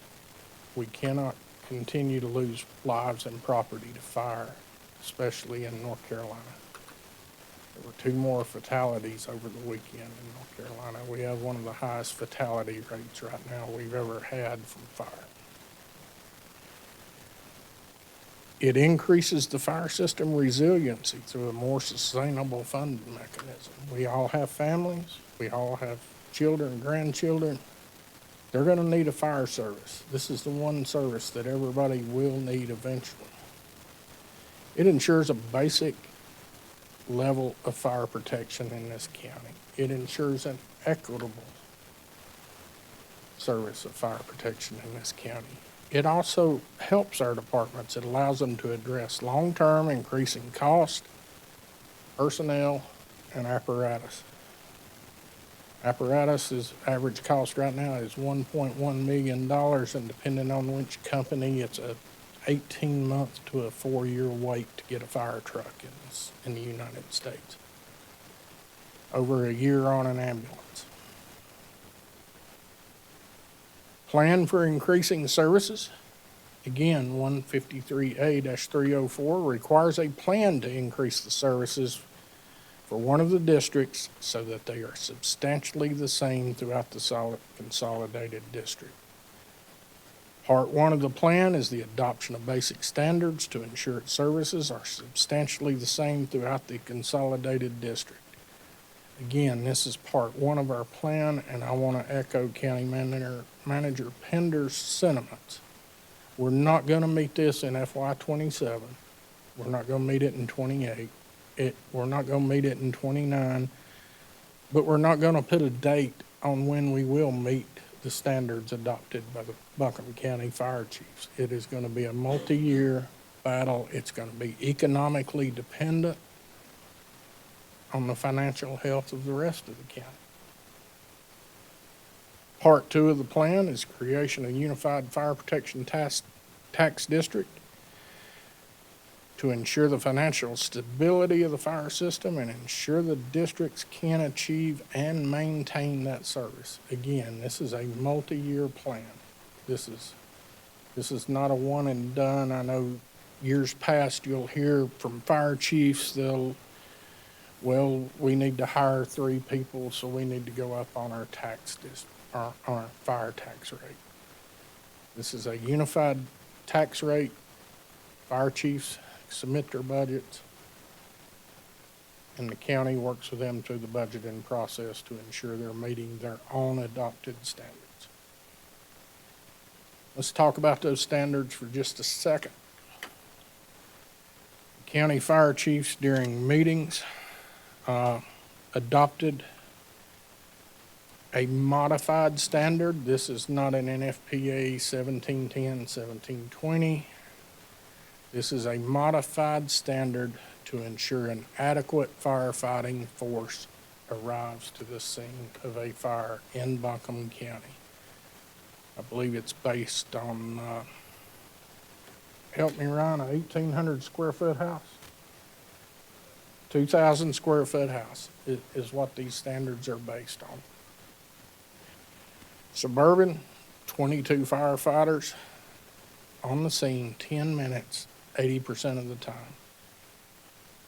We cannot continue to lose lives and property to fire, especially in North Carolina. There were 2 more fatalities over the weekend in North Carolina. We have one of the highest fatality rates right now we've ever had from fire. It increases the fire system resiliency through a more sustainable funding mechanism. We all have families. We all have children, grandchildren. They're going to need a fire service. This is the one service that everybody will need eventually. It ensures a basic level of fire protection in this county. It ensures an equitable service of fire protection in this county. It also helps our departments. It allows them to address long-term increasing cost, personnel, and apparatus. Apparatus's average cost right now is $1.1 million, and depending on which company, it's a 18-month to a 4-year wait to get a fire truck in the United States. Over a year on an ambulance. Plan for increasing services. Again, 153A-304 requires a plan to increase the services for one of the districts so that they are substantially the same throughout the consolidated district. Part 1 of the plan is the adoption of basic standards to ensure its services are substantially the same throughout the consolidated district. Again, this is part 1 of our plan, and I want to echo County Manager Pender's sentiments. We're not going to meet this in FY27. We're not going to meet it in 28. We're not going to meet it in 29, but we're not going to put a date on when we will meet the standards adopted by the Buncombe County Fire Chiefs. It is going to be a multi-year battle. It's going to be economically dependent on the financial health of the rest of the county. Part 2 of the plan is creation of unified fire protection tax district. to ensure the financial stability of the fire system and ensure the districts can achieve and maintain that service. Again, this is a multi-year plan. This is not a one and done. I know years past you'll hear from fire chiefs, well, we need to hire 3 people, so we need to go up on our our fire tax rate. This is a unified tax rate. Fire chiefs submit their budgets, and the county works with them through the budgeting process to ensure they're meeting their own adopted standards. Let's talk about those standards for just a second. County fire chiefs during meetings adopted a modified standard. This is not an NFPA 1710, 1720. This is a modified standard to ensure an adequate firefighting force arrives to the scene of a fire in Buncombe County. I believe it's based on, help me Ryan, a 1,800 square foot house. 2,000 square foot house is what these standards are based on. Suburban, 22 firefighters on the scene, 10 minutes, 80% of the time.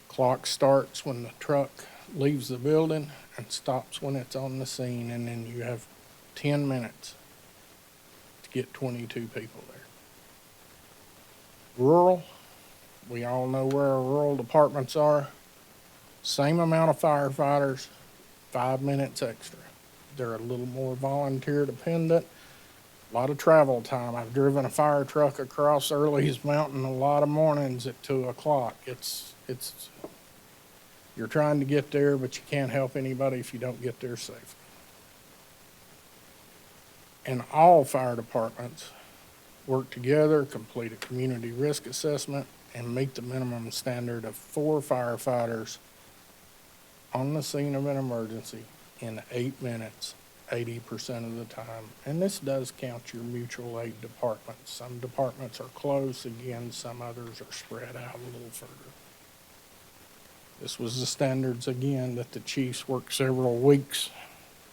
Clock starts when the truck leaves the building and stops when it's on the scene, and then you have 10 minutes to get 22 people there. Rural, we all know where our rural departments are. Same amount of firefighters, 5 minutes extra. They're a little more volunteer dependent, a lot of travel time. I've driven a fire truck across Early's Mountain a lot of mornings at 2 o'clock. You're trying to get there, but you can't help anybody if you don't get there safely. And all fire departments work together, complete a community risk assessment, and meet the minimum standard of 4 firefighters on the scene of an emergency in 8 minutes, 80% of the time. And this does count your mutual aid departments. Some departments are close, again, some others are spread out a little further. This was the standards, again, that the chiefs worked several weeks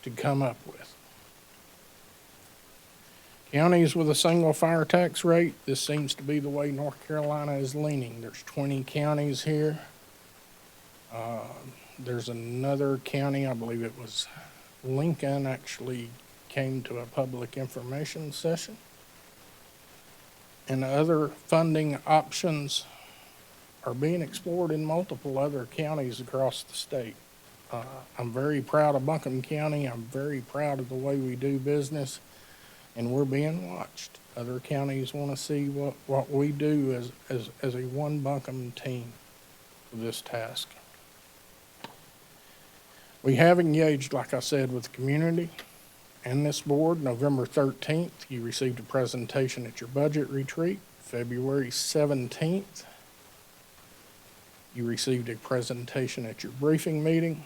to come up with. Counties with a single fire tax rate, this seems to be the way North Carolina is leaning. There's 20 counties here. There's another county, I believe it was Lincoln, actually came to a public information session. And other funding options are being explored in multiple other counties across the state. I'm very proud of Buncombe County. I'm very proud of the way we do business, and we're being watched. Other counties want to see what we do as a one Buncombe team for this task. We have engaged, like I said, with the community and this board. November 13th, you received a presentation at your budget retreat. February 17th, you received a presentation at your briefing meeting.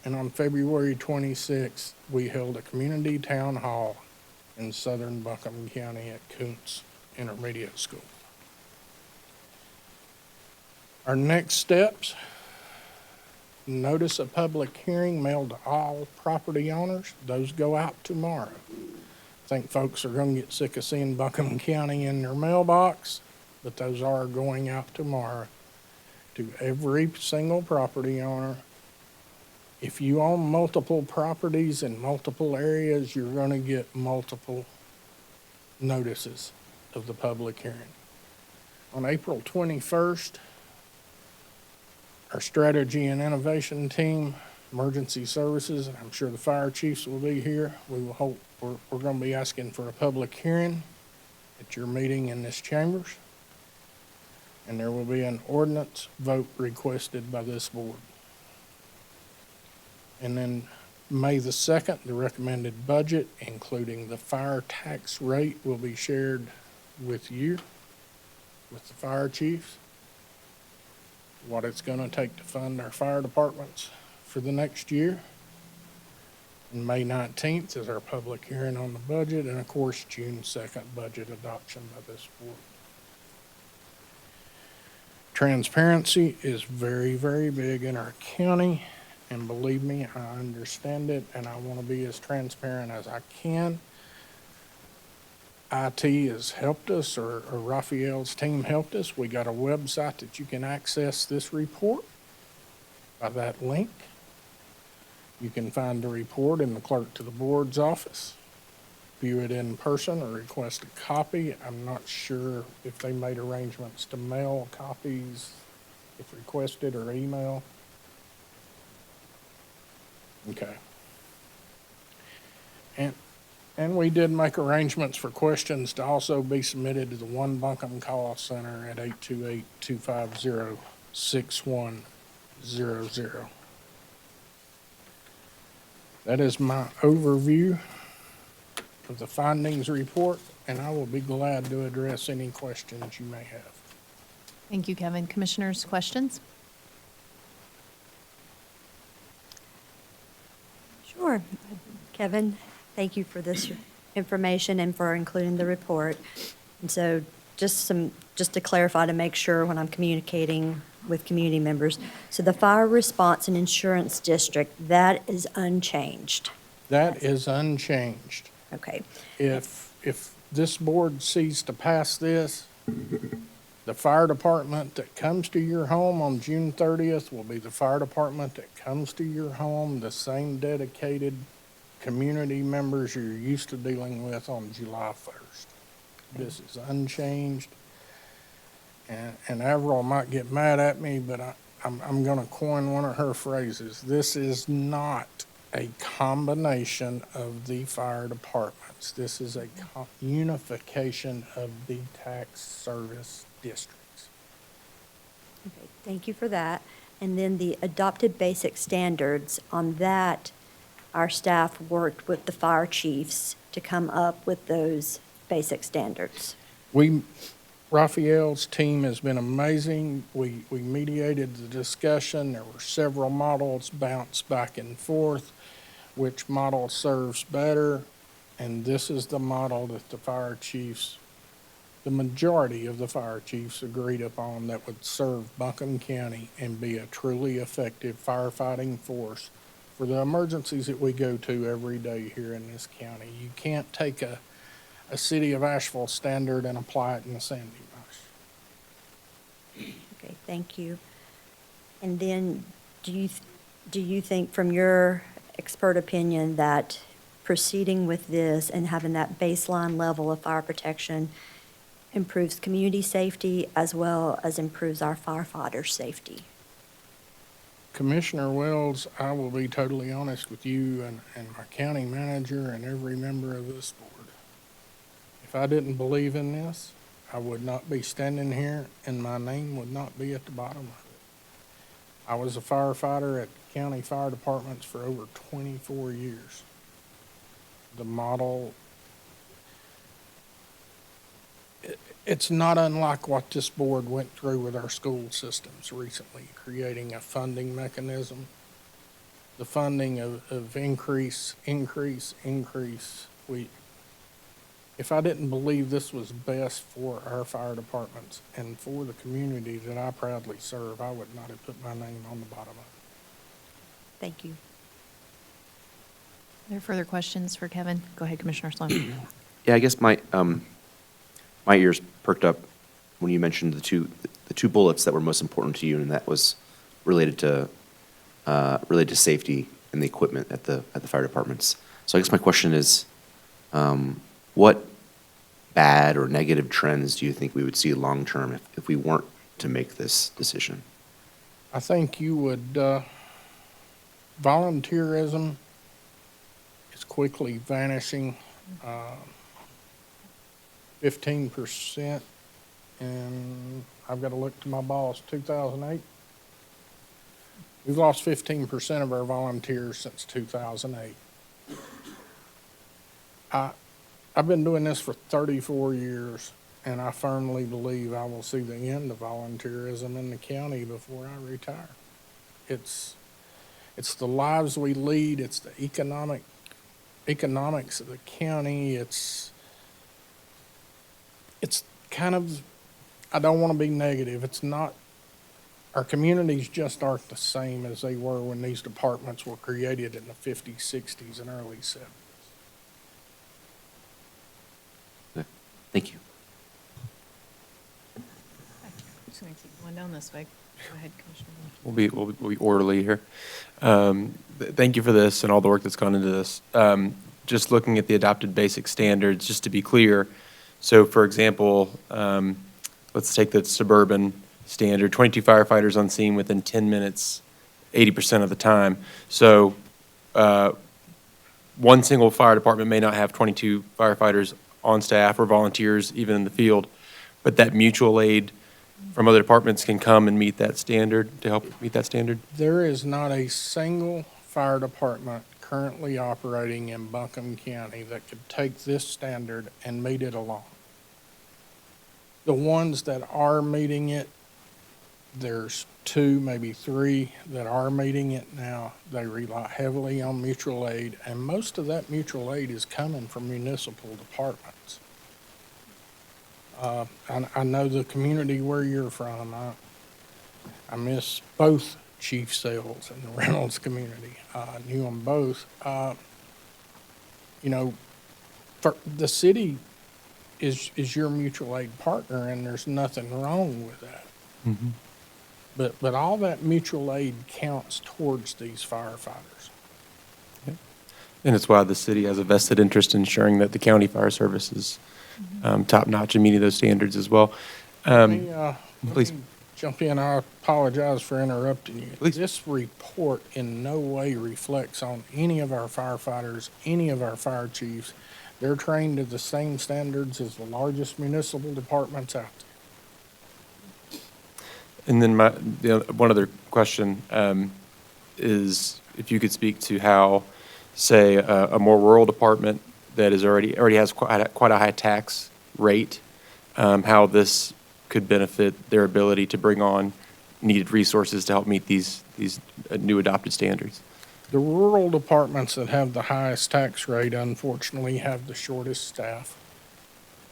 And on February 26th, we held a community town hall in southern Buncombe County at Kuntz Intermediate School. Our next steps: notice of public hearing mailed to all property owners. Those go out tomorrow. I think folks are going to get sick of seeing Buncombe County in their mailbox, but those are going out tomorrow to every single property owner. If you own multiple properties in multiple areas, you're going to get multiple notices of the public hearing. On April 21st, our strategy and innovation team, emergency services, and I'm sure the fire chiefs will be here. We will hope we're going to be asking for a public hearing at your meeting in this chambers. And there will be an ordinance vote requested by this board. And then May the 2nd, the recommended budget, including the fire tax rate, will be shared with you, with the fire chiefs, what it's going to take to fund our fire departments for the next year. And May 19th is our public hearing on the budget, and of course, June 2nd, budget adoption by this board. Transparency is very, very big in our county, and believe me, I understand it, and I want to be as transparent as I can. IT has helped us, or Raphael's team helped us. We got a website that you can access this report by that link. You can find the report in the clerk to the board's office, view it in person, or request a copy. I'm not sure if they made arrangements to mail copies, if requested, or email. Okay. And we did make arrangements for questions to also be submitted to the One Buncombe Call Center at 828-250-6100. That is my overview of the findings report, and I will be glad to address any questions you may have. Thank you, Kevin. Commissioners, questions? Sure. Kevin, thank you for this information and for including the report. And so just to clarify, to make sure when I'm communicating with community members, so the fire response and insurance district, that is unchanged. That is unchanged. Okay. If this board sees to pass this, the fire department that comes to your home on June 30th will be the fire department that comes to your home, the same dedicated community members you're used to dealing with on July 1st. This is unchanged. And Avril might get mad at me, but I'm going to coin one of her phrases. This is not a combination of the fire departments. This is a unification of the tax service districts. Okay, thank you for that. And then the adopted basic standards, on that, our staff worked with the fire chiefs to come up with those basic standards. Raphael's team has been amazing. We mediated the discussion. There were several models bounced back and forth. Which model serves better? And this is the model that the fire chiefs, the majority of the fire chiefs agreed upon, that would serve Buncombe County and be a truly effective firefighting force for the emergencies that we go to every day here in this county. You can't take a city of Asheville standard and apply it in the Sandy Marsh. Okay, thank you. And then do you think, from your expert opinion, that proceeding with this and having that baseline level of fire protection improves community safety as well as improves our firefighters' safety? Commissioner Wells, I will be totally honest with you and my county manager and every member of this board. If I didn't believe in this, I would not be standing here and my name would not be at the bottom of it. I was a firefighter at county fire departments for over 24 years. The model, it's not unlike what this board went through with our school systems recently, creating a funding mechanism. The funding of increase. If I didn't believe this was best for our fire departments and for the community that I proudly serve, I would not have put my name on the bottom of it. Thank you. Are there further questions for Kevin? Go ahead, Commissioner Sloan. Yeah, I guess my ears perked up when you mentioned the two bullets that were most important to you, and that was related to safety and the equipment at the fire departments. So I guess my question is, what bad or negative trends do you think we would see long term if we weren't to make this decision? I think you would, volunteerism is quickly vanishing. 15%, and I've got to look to my boss, 2008. We've lost 15% of our volunteers since 2008. I've been doing this for 34 years, and I firmly believe I will see the end of volunteerism in the county before I retire. It's the lives we lead. It's the economics of the county. It's kind of, I don't want to be negative. It's not Our communities just aren't the same as they were when these departments were created in the 50s, 60s, and early 70s. Thank you. Just going to keep going down this way. Go ahead, Commissioner. We'll be orderly here. Thank you for this and all the work that's gone into this. Just looking at the adopted basic standards, just to be clear, so for example, let's take the suburban standard, 22 firefighters on scene within 10 minutes, 80% of the time. So one single fire department may not have 22 firefighters on staff or volunteers even in the field, but that mutual aid from other departments can come and meet that standard, to help meet that standard? There is not a single fire department currently operating in Buncombe County that could take this standard and meet it alone. The ones that are meeting it, there's 2, maybe 3 that are meeting it now. They rely heavily on mutual aid, and most of that mutual aid is coming from municipal departments. I know the community where you're from. I miss both Chief Sales and the Reynolds community. I knew them both. You know, the city is your mutual aid partner, and there's nothing wrong with that. Mm-hmm. But all that mutual aid counts towards these firefighters. Yeah. And it's why the city has a vested interest in ensuring that the county fire service is top-notch in meeting those standards as well. Let Please. me jump in. I apologize for interrupting you. Please. This report in no way reflects on any of our firefighters, any of our fire chiefs. They're trained to the same standards as the largest municipal departments out there. And then one other question is if you could speak to how, say, a more rural department that is already has quite a high tax rate, how this could benefit their ability to bring on needed resources to help meet these new adopted standards. The rural departments that have the highest tax rate, unfortunately, have the shortest staff.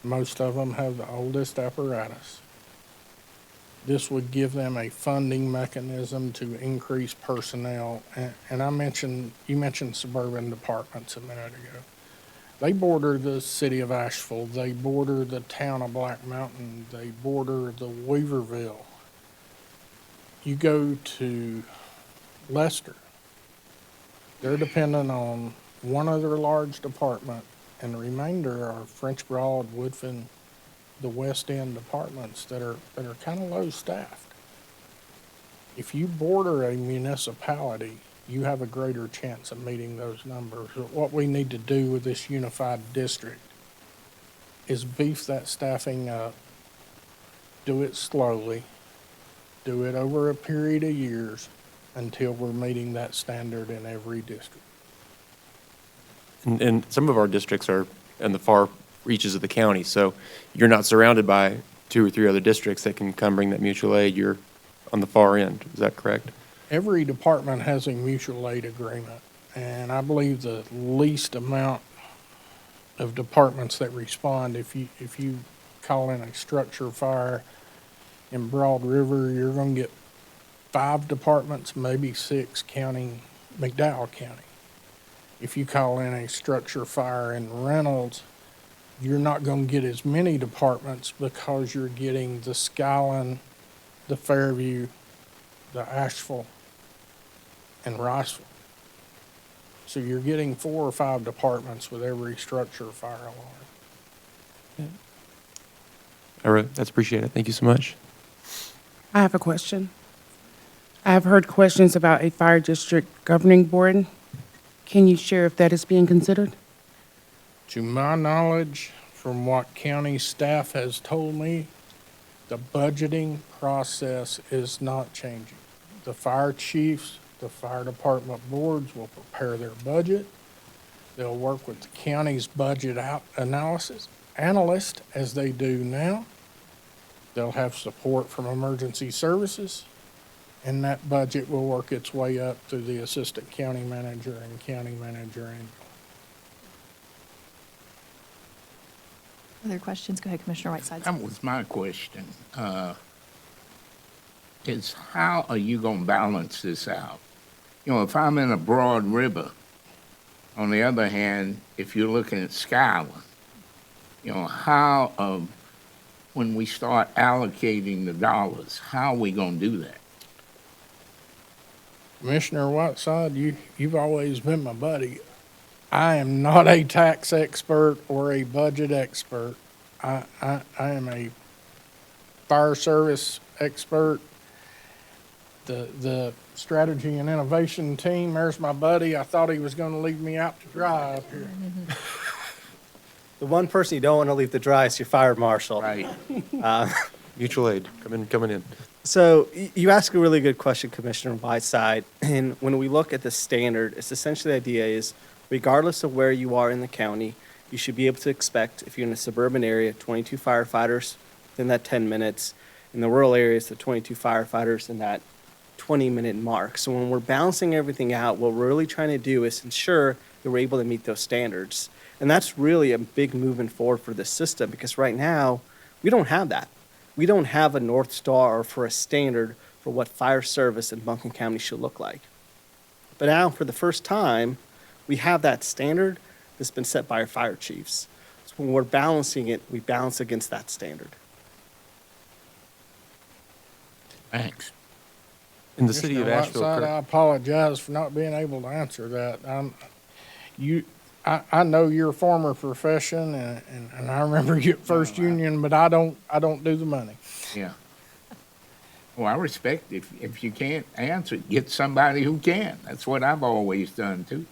Most of them have the oldest apparatus. This would give them a funding mechanism to increase personnel. And you mentioned suburban departments a minute ago. They border the city of Asheville. They border the town of Black Mountain. They border the Weaverville. You go to Leicester. They're dependent on one other large department, and the remainder are French Broad, Woodfin, the West End departments that are kind of low staffed. If you border a municipality, you have a greater chance of meeting those numbers. What we need to do with this unified district is beef that staffing up, do it slowly, do it over a period of years until we're meeting that standard in every district. And some of our districts are in the far reaches of the county, so you're not surrounded by 2 or 3 other districts that can come bring that mutual aid. You're on the far end. Is that correct? Every department has a mutual aid agreement, and I believe the least amount of departments that respond, if you call in a structure fire in Broad River, you're going to get 5 departments, maybe 6, counting McDowell County. If you call in a structure fire in Reynolds, you're not going to get as many departments because you're getting the Skyland, the Fairview, the Asheville, and Riceville. So you're getting 4 or 5 departments with every structure fire alarm. Yeah. All right, that's appreciated. Thank you so much. I have a question. I have heard questions about a fire district governing board. Can you share if that is being considered? To my knowledge, from what county staff has told me, the budgeting process is not changing. The fire chiefs, the fire department boards will prepare their budget. They'll work with the county's budget analyst as they do now. They'll have support from emergency services, and that budget will work its way up through the assistant county manager and county manager. Other questions? Go ahead, Commissioner Whiteside. That was my question. is how are you going to balance this out? You know, if I'm in a broad river, on the other hand, if you're looking at Skyland, you know, how, when we start allocating the dollars, how are we going to do that? Commissioner Whiteside, you've always been my buddy. I am not a tax expert or a budget expert. I am a fire service expert. The strategy and innovation team, there's my buddy. I thought he was going to leave me out to dry up here. The one person you don't want to leave to dry is your fire marshal. Right. Mutual aid, coming in. So you ask a really good question, Commissioner Whiteside. And when we look at the standard, it's essentially the idea is regardless of where you are in the county, you should be able to expect, if you're in a suburban area, 22 firefighters within that 10 minutes. In the rural areas, the 22 firefighters in that 20-minute mark. So when we're balancing everything out, what we're really trying to do is ensure that we're able to meet those standards. And that's really a big movement forward for the system because right now, we don't have that. We don't have a North Star or for a standard for what fire service in Buncombe County should look like. But now, for the first time, we have that standard that's been set by our fire chiefs. So when we're balancing it, we balance against that standard. Thanks. In the city of Commissioner Asheville, Whiteside, I apologize for not being able to answer that. I know your former profession, and I remember you at First Union, but I don't do the money. Yeah. Well, I respect if you can't answer it, get somebody who can. That's what I've always done too.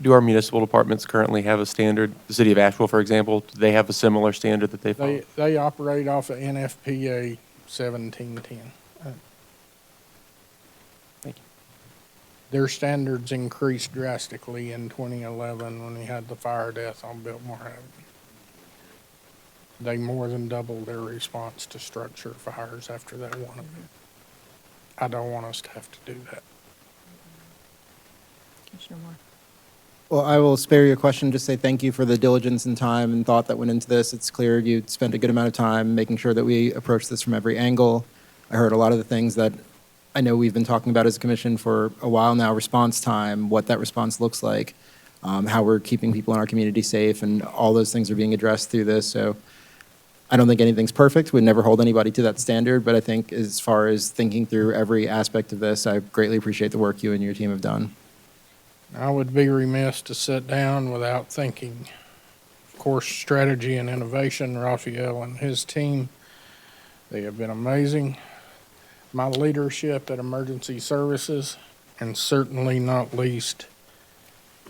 Do our municipal departments currently have a standard? The city of Asheville, for example, do they have a similar standard that they follow? They operate off of NFPA 1710. Thank you. Their standards increased drastically in 2011 when we had the fire death on Biltmore Avenue. They more than doubled their response to structure fires after that one event. I don't want us to have to do that. Commissioner Moore. Well, I will spare you a question. Just say thank you for the diligence and time and thought that went into this. It's clear you spent a good amount of time making sure that we approach this from every angle. I heard a lot of the things that I know we've been talking about as a commission for a while now, response time, what that response looks like, how we're keeping people in our community safe, and all those things are being addressed through this. So I don't think anything's perfect. We'd never hold anybody to that standard, but I think as far as thinking through every aspect of this, I greatly appreciate the work you and your team have done. I would be remiss to sit down without thinking. Of course, strategy and innovation, Raphael and his team, they have been amazing. My leadership at Emergency Services, and certainly not least,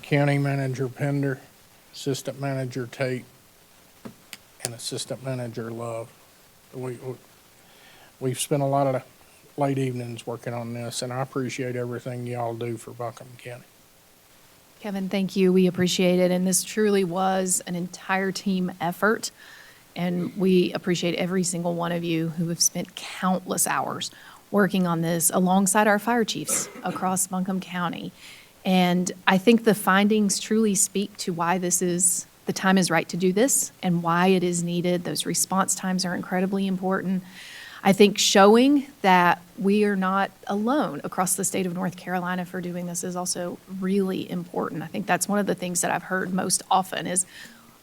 County Manager Pender, Assistant Manager Tate, and Assistant Manager Love. We've spent a lot of late evenings working on this, and I appreciate everything y'all do for Buncombe County. Kevin, thank you. We appreciate it. And this truly was an entire team effort. And we appreciate every single one of you who have spent countless hours working on this alongside our fire chiefs across Buncombe County. And I think the findings truly speak to why the time is right to do this and why it is needed. Those response times are incredibly important. I think showing that we are not alone across the state of North Carolina for doing this is also really important. I think that's one of the things that I've heard most often is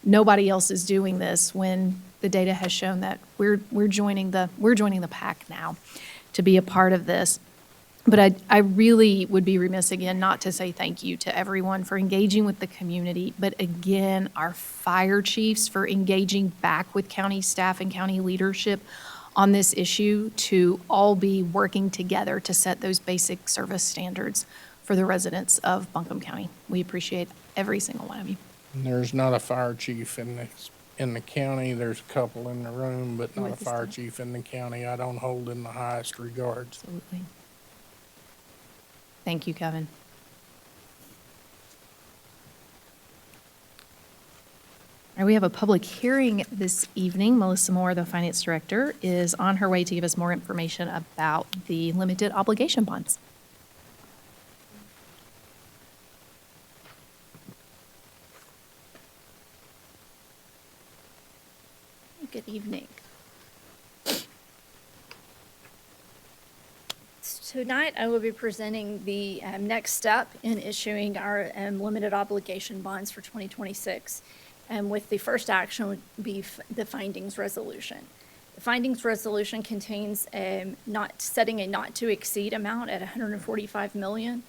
nobody else is doing this when the data has shown that we're joining the pack now to be a part of this. But I really would be remiss again not to say thank you to everyone for engaging with the community, but again, our fire chiefs for engaging back with county staff and county leadership on this issue to all be working together to set those basic service standards for the residents of Buncombe County. We appreciate every single one of you. There's not a fire chief in the county. There's a couple in the room, but not a fire chief in the county I don't hold in the highest regards. Absolutely. Thank you, Kevin. All right, we have a public hearing this evening. Melissa Moore, the Finance Director, is on her way to give us more information about the limited obligation bonds. Good evening. Tonight, I will be presenting the next step in issuing our limited obligation bonds for 2026. With the first action would be the findings resolution. The findings resolution contains setting a not to exceed amount at $145 million.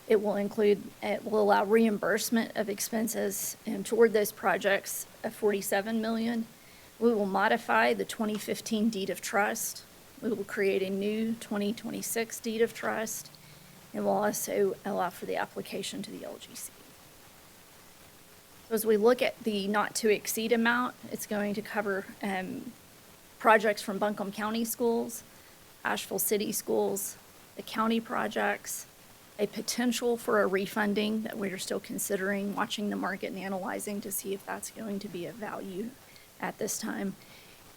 It will allow reimbursement of expenses toward those projects of $47 million. We will modify the 2015 deed of trust. We will create a new 2026 deed of trust, and we'll also allow for the application to the LGC. As we look at the not to exceed amount, it's going to cover projects from Buncombe County Schools, Asheville City Schools, the county projects, a potential for a refunding that we are still considering, watching the market and analyzing to see if that's going to be of value at this time.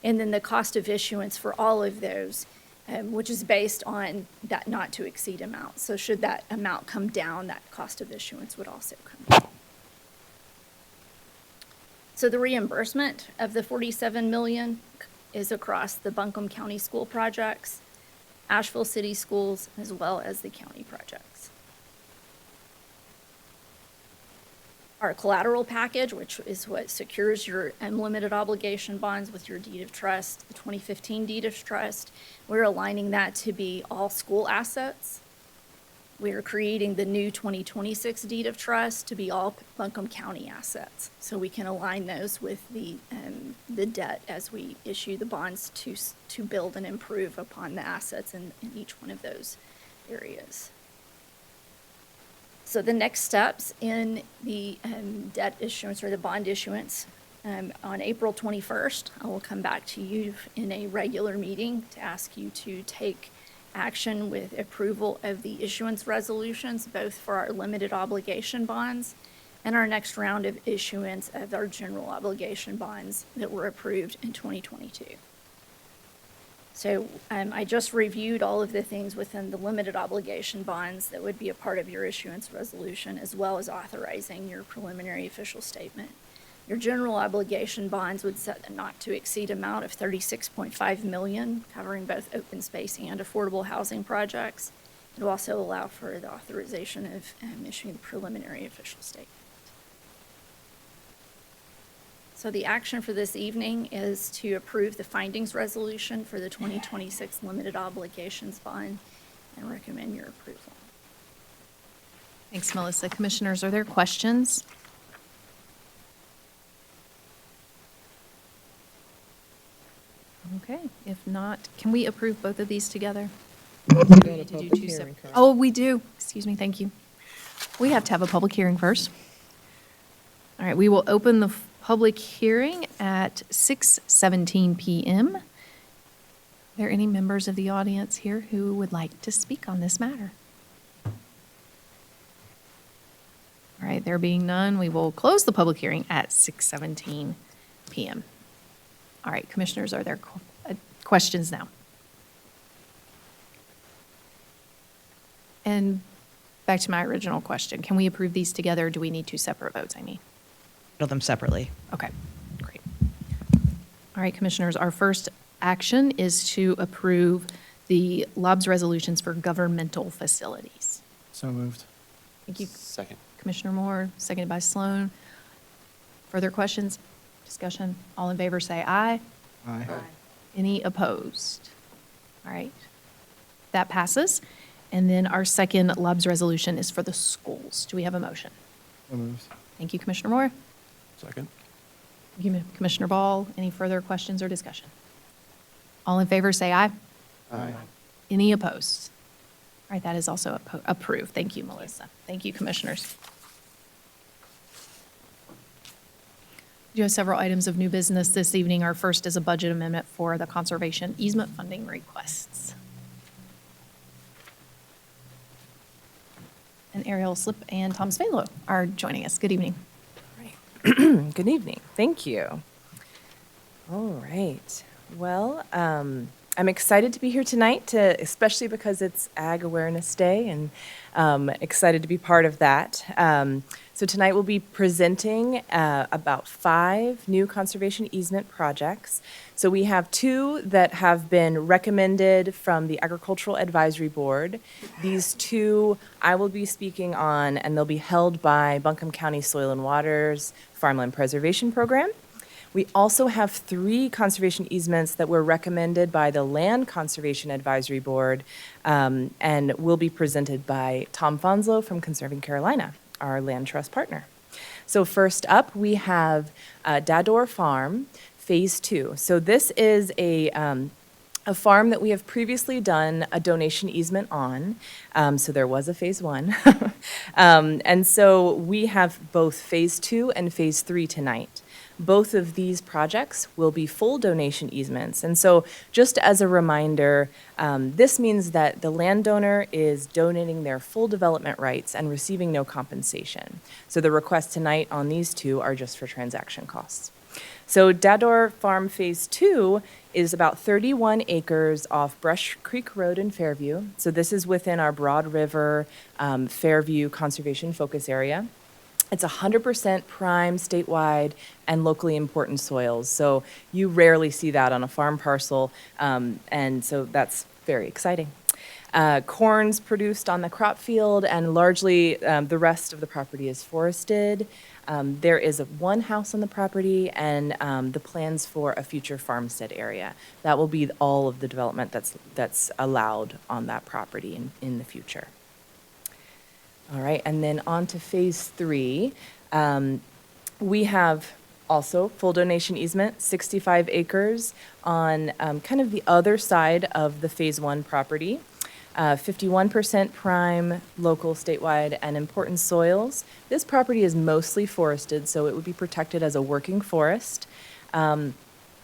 And then the cost of issuance for all of those, which is based on that not to exceed amount. So should that amount come down, that cost of issuance would also come down. So the reimbursement of the $47 million is across the Buncombe County School projects, Asheville City Schools, as well as the county projects. Our collateral package, which is what secures your unlimited obligation bonds with your deed of trust, the 2015 deed of trust, we're aligning that to be all school assets. We are creating the new 2026 deed of trust to be all Buncombe County assets. So we can align those with the debt as we issue the bonds to build and improve upon the assets in each one of those areas. So the next steps in the debt issuance or the bond issuance, on April 21st, I will come back to you in a regular meeting to ask you to take action with approval of the issuance resolutions, both for our limited obligation bonds and our next round of issuance of our general obligation bonds that were approved in 2022. So I just reviewed all of the things within the limited obligation bonds that would be a part of your issuance resolution, as well as authorizing your preliminary official statement. Your general obligation bonds would set a not to exceed amount of $36.5 million, covering both open space and affordable housing projects. It will also allow for the authorization of issuing the preliminary official statement. So the action for this evening is to approve the findings resolution for the 2026 limited obligations bond and recommend your approval. Thanks, Melissa. Commissioners, are there questions? Okay, if not, can we approve both of these together? We're Do we doing a need to do public two hearing separate- first. Oh, we do. Excuse me, thank you. We have to have a public hearing first. All right, we will open the public hearing at 6:17 PM. Are there any members of the audience here who would like to speak on this matter? All right, there being none, we will close the public hearing at 6:17 PM. All right, commissioners, are there questions now? And back to my original question, can we approve these together, or do we need two separate votes, I mean? Them separately. Okay, great. All right, commissioners, our first action is to approve the LOBS resolutions for governmental facilities. So moved. Thank you, Second. Commissioner Moore, seconded by Sloan. Further questions, discussion? All in favor say aye. Aye. Any opposed? All right, that passes. And then our second LOBS resolution is for the schools. Do we have a motion? So moved. Thank you, Commissioner Moore. Second. Thank you, Commissioner Ball. Any further questions or discussion? All in favor say aye. Aye. Any opposed? All right, that is also approved. Thank you, Melissa. Thank you, commissioners. We do have several items of new business this evening. Our first is a budget amendment for the conservation easement funding requests. And Ariel Slip and Tom Spalo are joining us. Good evening. Good evening. Thank you. All right. Well, I'm excited to be here tonight, especially because it's Ag Awareness Day, and excited to be part of that. So tonight we'll be presenting about 5 new conservation easement projects. So we have 2 that have been recommended from the Agricultural Advisory Board. These 2 I will be speaking on, and they'll be held by Buncombe County Soil and Waters Farmland Preservation Program. We also have 3 conservation easements that were recommended by the Land Conservation Advisory Board, and will be presented by Tom Fonslow from Conserving Carolina, our land trust partner. So first up, we have Dador Farm, Phase 2. So this is a farm that we have previously done a donation easement on. So there was a Phase 1. And so we have both Phase 2 and Phase 3 tonight. Both of these projects will be full donation easements. And so just as a reminder, this means that the landowner is donating their full development rights and receiving no compensation. So the requests tonight on these 2 are just for transaction costs. So Dador Farm Phase 2 is about 31 acres off Brush Creek Road in Fairview. So this is within our Broad River Fairview Conservation Focus Area. It's 100% prime, statewide, and locally important soils. So you rarely see that on a farm parcel, and so that's very exciting. Corn's produced on the crop field, and largely the rest of the property is forested. There is 1 house on the property, and the plans for a future farmstead area. That will be all of the development that's allowed on that property in the future. All right, and then on to Phase 3. We have also full donation easement, 65 acres on kind of the other side of the Phase 1 property. 51% prime, local, statewide, and important soils. This property is mostly forested, so it would be protected as a working forest.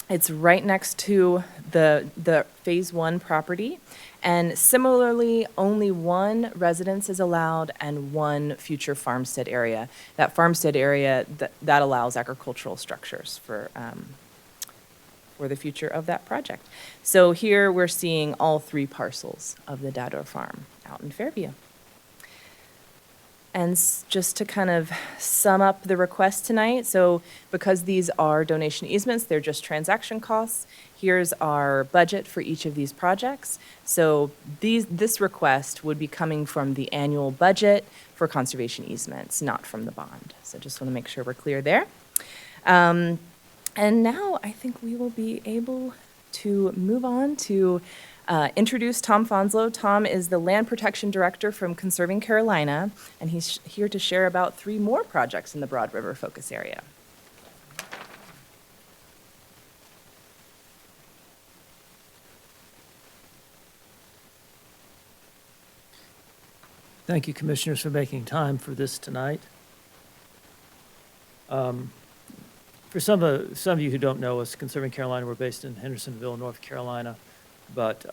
It's right next to the Phase 1 property. And similarly, only 1 residence is allowed and 1 future farmstead area. That farmstead area, that allows agricultural structures for the future of that project. So here we're seeing all 3 parcels of the Dador Farm out in Fairview. And just to kind of sum up the request tonight, so because these are donation easements, they're just transaction costs. Here's our budget for each of these projects. So this request would be coming from the annual budget for conservation easements, not from the bond. So just want to make sure we're clear there. And now I think we will be able to move on to introduce Tom Fonslow. Tom is the Land Protection Director from Conserving Carolina, and he's here to share about 3 more projects in the Broad River focus area. Thank you, Commissioners, for making time for this tonight. For some of you who don't know us, Conserving Carolina, we're based in Hendersonville, North Carolina, but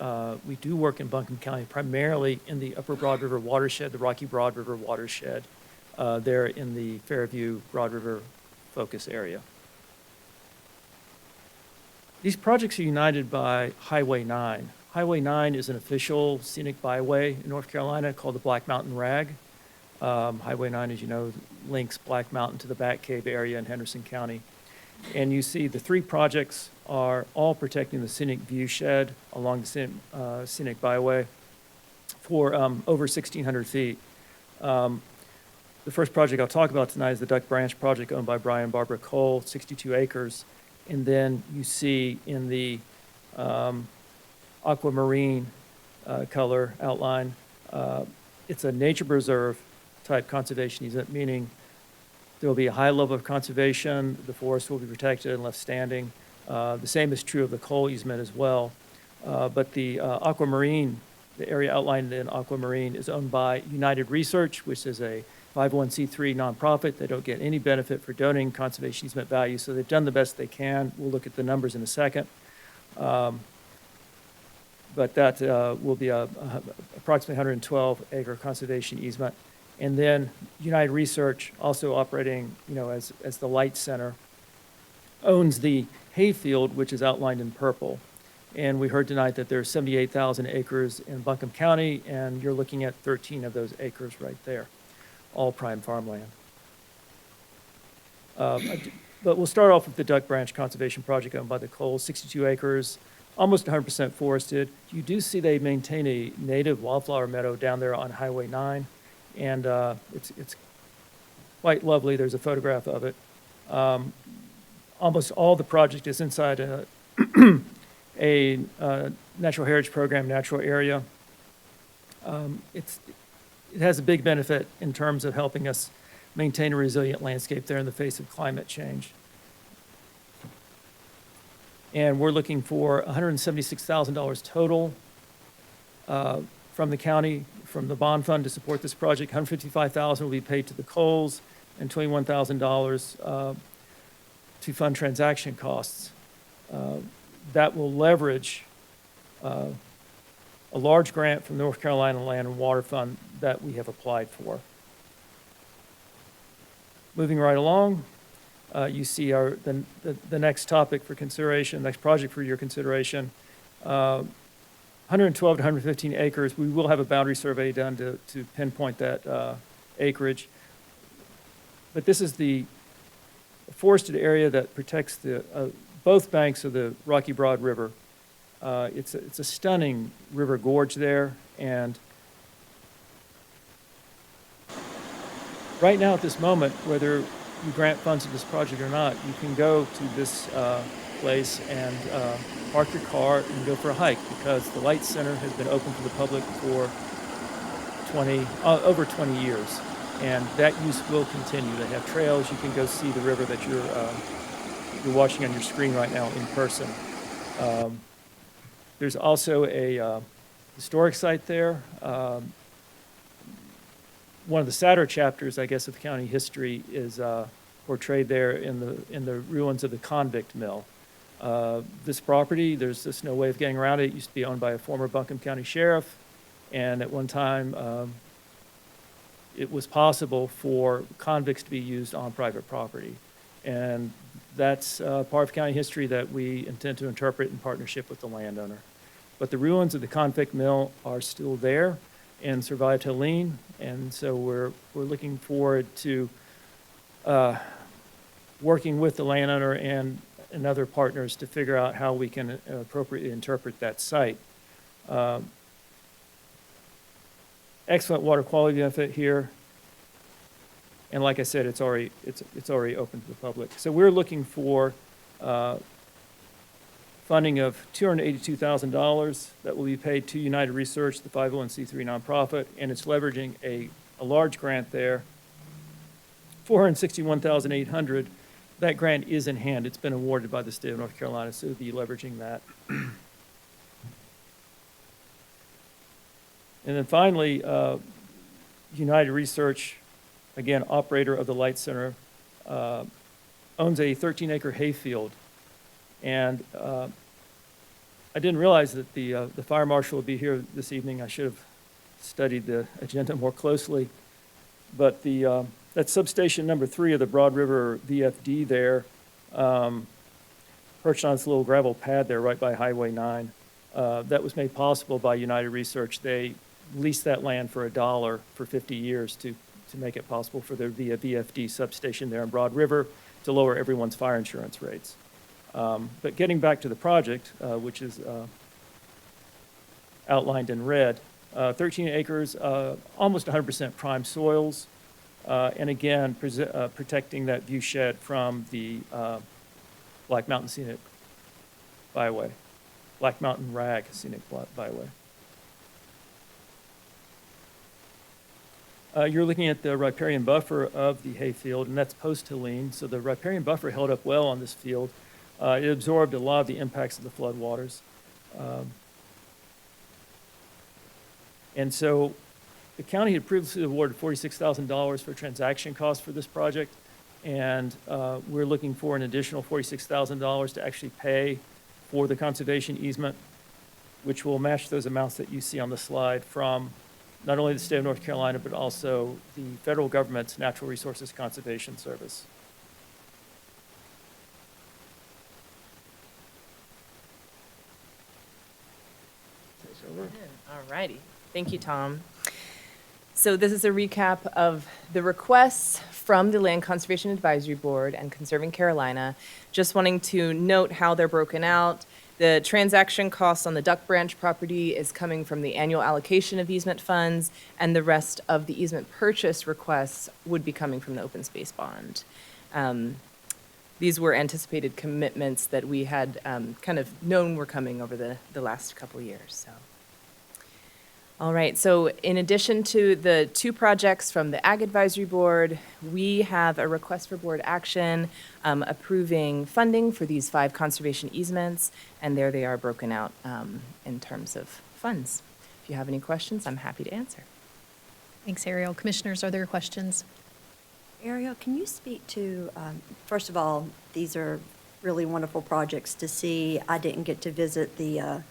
we do work in Buncombe County, primarily in the Upper Broad River watershed, the Rocky Broad River watershed, there in the Fairview Broad River focus area. These projects are united by Highway 9. Highway 9 is an official scenic byway in North Carolina called the Black Mountain Rag. Highway 9, as you know, links Black Mountain to the Bat Cave area in Henderson County. And you see the 3 projects are all protecting the scenic view shed along the scenic byway for over 1,600 feet. The first project I'll talk about tonight is the Duck Branch project owned by Brian and Barbara Cole, 62 acres. And then you see in the aquamarine color outline, it's a nature preserve type conservation easement, meaning there will be a high level of conservation, the forest will be protected and left standing. The same is true of the coal easement as well. But the aquamarine, the area outlined in aquamarine, is owned by United Research, which is a 501c3 nonprofit. They don't get any benefit for donating conservation easement value, so they've done the best they can. We'll look at the numbers in a second. But that will be a approximately 112 acre conservation easement. And then United Research, also operating, as the Light Center, owns the hayfield, which is outlined in purple. And we heard tonight that there's 78,000 acres in Buncombe County, and you're looking at 13 of those acres right there, all prime farmland. But we'll start off with the Duck Branch Conservation Project owned by the Coles, 62 acres, almost 100% forested. You do see they maintain a native wildflower meadow down there on Highway 9, and it's quite lovely. There's a photograph of it. Almost all the project is inside a Natural Heritage Program natural area. It has a big benefit in terms of helping us maintain a resilient landscape there in the face of climate change. And we're looking for $176,000 total from the county, from the bond fund to support this project. $155,000 will be paid to the Coles and $21,000 to fund transaction costs. That will leverage a large grant from the North Carolina Land and Water Fund that we have applied for. Moving right along, you see the next topic for consideration, next project for your consideration. 112 to 115 acres. We will have a boundary survey done to pinpoint that acreage. But this is the forested area that protects the both banks of the Rocky Broad River. It's a stunning river gorge there, and right now at this moment, whether you grant funds to this project or not, you can go to this place and park your car and go for a hike, because the Light Center has been open to the public for over 20 years, and that use will continue. They have trails. You can go see the river that you're watching on your screen right now in person. There's also a historic site there. One of the sadder chapters, I guess, of the county history is portrayed there in the ruins of the convict mill. This property, there's just no way of getting around it. It used to be owned by a former Buncombe County sheriff, and at one time it was possible for convicts to be used on private property. And that's part of county history that we intend to interpret in partnership with the landowner. But the ruins of the convict mill are still there and survived Helene, and so we're looking forward to working with the landowner and other partners to figure out how we can appropriately interpret that site. Excellent water quality benefit here, and like I said, it's already open to the public. So we're looking for funding of $282,000 that will be paid to United Research, the 501c3 nonprofit, and it's leveraging a large grant there, $461,800. That grant is in hand. It's been awarded by the state of North Carolina, so we'll be leveraging that. And then finally, United Research, again, operator of the Light Center, owns a 13-acre hayfield. And I didn't realize that the fire marshal would be here this evening. I should have studied the agenda more closely. But that's substation number 3 of the Broad River VFD there, perched on this little gravel pad there right by Highway 9. That was made possible by United Research. They leased that land for $1 for 50 years to make it possible for their VFD substation there in Broad River to lower everyone's fire insurance rates. But getting back to the project, which is outlined in red, 13 acres, almost 100% prime soils, and again, protecting that view shed from the Black Mountain Scenic Byway, Black Mountain Rag Scenic Byway. You're looking at the riparian buffer of the hayfield, and that's post-Helene, so the riparian buffer held up well on this field. It absorbed a lot of the impacts of the floodwaters. And so the county had previously awarded $46,000 for transaction costs for this project, and we're looking for an additional $46,000 to actually pay for the conservation easement, which will match those amounts that you see on the slide from not only the state of North Carolina, but also the federal government's Natural Resources Conservation Service. righty. Thank you, Tom. So this is a recap of the requests from the Land Conservation Advisory Board and Conserving Carolina. Just wanting to note how they're broken out. The transaction cost on the Duck Branch property is coming from the annual allocation of easement funds, and the rest of the easement purchase requests would be coming from the open space bond. These were anticipated commitments that we had kind of known were coming over the last couple years. So. All right, so in addition to the two projects from the Ag Advisory Board, we have a request for board action approving funding for these 5 conservation easements, and there they are broken out in terms of funds. If you have any questions, I'm happy to answer. Thanks, Ariel. Commissioners, are there questions? Ariel, can you speak to, first of all, these are really wonderful projects to see. I didn't get to visit the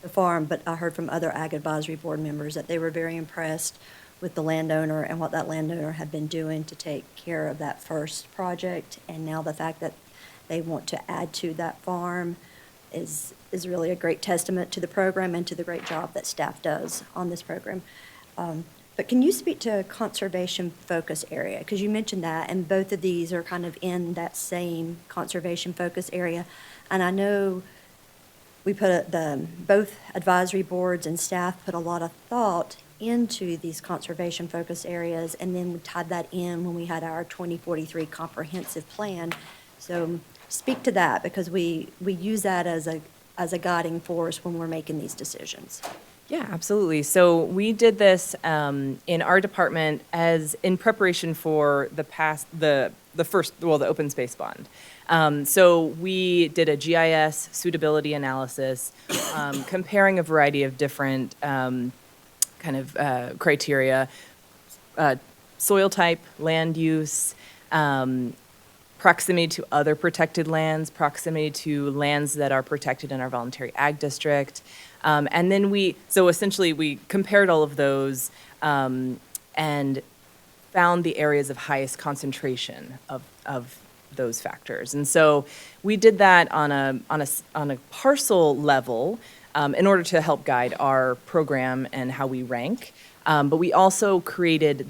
farm, but I heard from other Ag Advisory Board members that they were very impressed with the landowner and what that landowner had been doing to take care of that first project. And now the fact that they want to add to that farm is really a great testament to the program and to the great job that staff does on this program. But can you speak to conservation focus area? Because you mentioned that, and both of these are kind of in that same conservation focus area. And I know we put both advisory boards and staff put a lot of thought into these conservation focus areas, and then we tied that in when we had our 2043 comprehensive plan. So speak to that, because we use that as a guiding force when we're making these decisions. Yeah, absolutely. So we did this in our department as in preparation for the open space bond. So we did a GIS suitability analysis, comparing a variety of different criteria, soil type, land use, proximity to other protected lands, proximity to lands that are protected in our voluntary ag district. And then so essentially we compared all of those and found the areas of highest concentration of those factors. And so we did that on a parcel level in order to help guide our program and how we rank. But we also created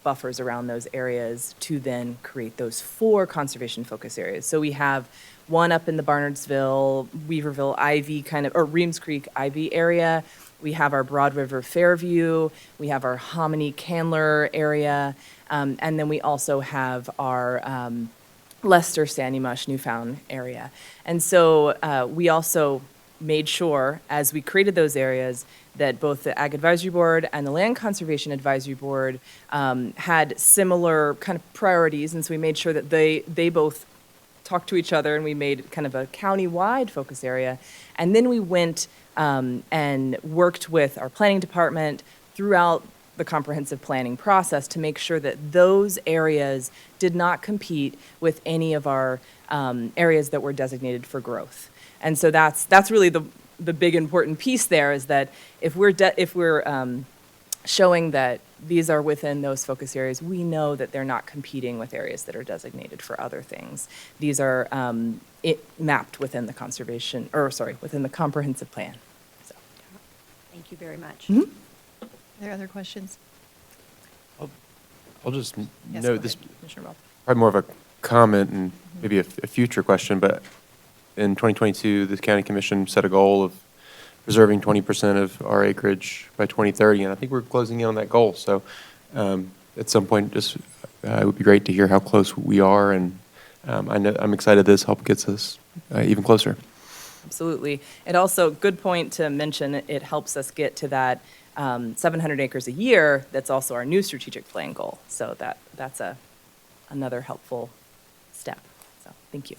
buffers around those areas to then create those 4 conservation focus areas. So we have one up in the Barnardsville, Weaverville, Ivy or Reams Creek, Ivy area. We have our Broad River, Fairview. We have our Hominy, Candler area. And then we also have our Leicester, Sandy Mush, Newfound area. And so we also made sure, as we created those areas, that both the Ag Advisory Board and the Land Conservation Advisory Board had similar kind of priorities. And so we made sure that they both talked to each other, and we made kind of a county-wide focus area. And then we went and worked with our planning department throughout the comprehensive planning process to make sure that those areas did not compete with any of our areas that were designated for growth. And so that's really the big important piece there, is that if we're showing that these are within those focus areas, we know that they're not competing with areas that are designated for other things. These are mapped within the within the comprehensive plan. So. Thank you very much. Are there other questions? I'll just Yes, note go this, ahead, Commissioner Bob. probably more of a comment and maybe a future question, but in 2022, the county commission set a goal of preserving 20% of our acreage by 2030, and I think we're closing in on that goal. So at some point, just it would be great to hear how close we are, and I'm excited this help gets us even closer. Absolutely. It also, good point to mention, it helps us get to that 700 acres a year. That's also our new strategic plan goal. So that's another helpful step. So thank you.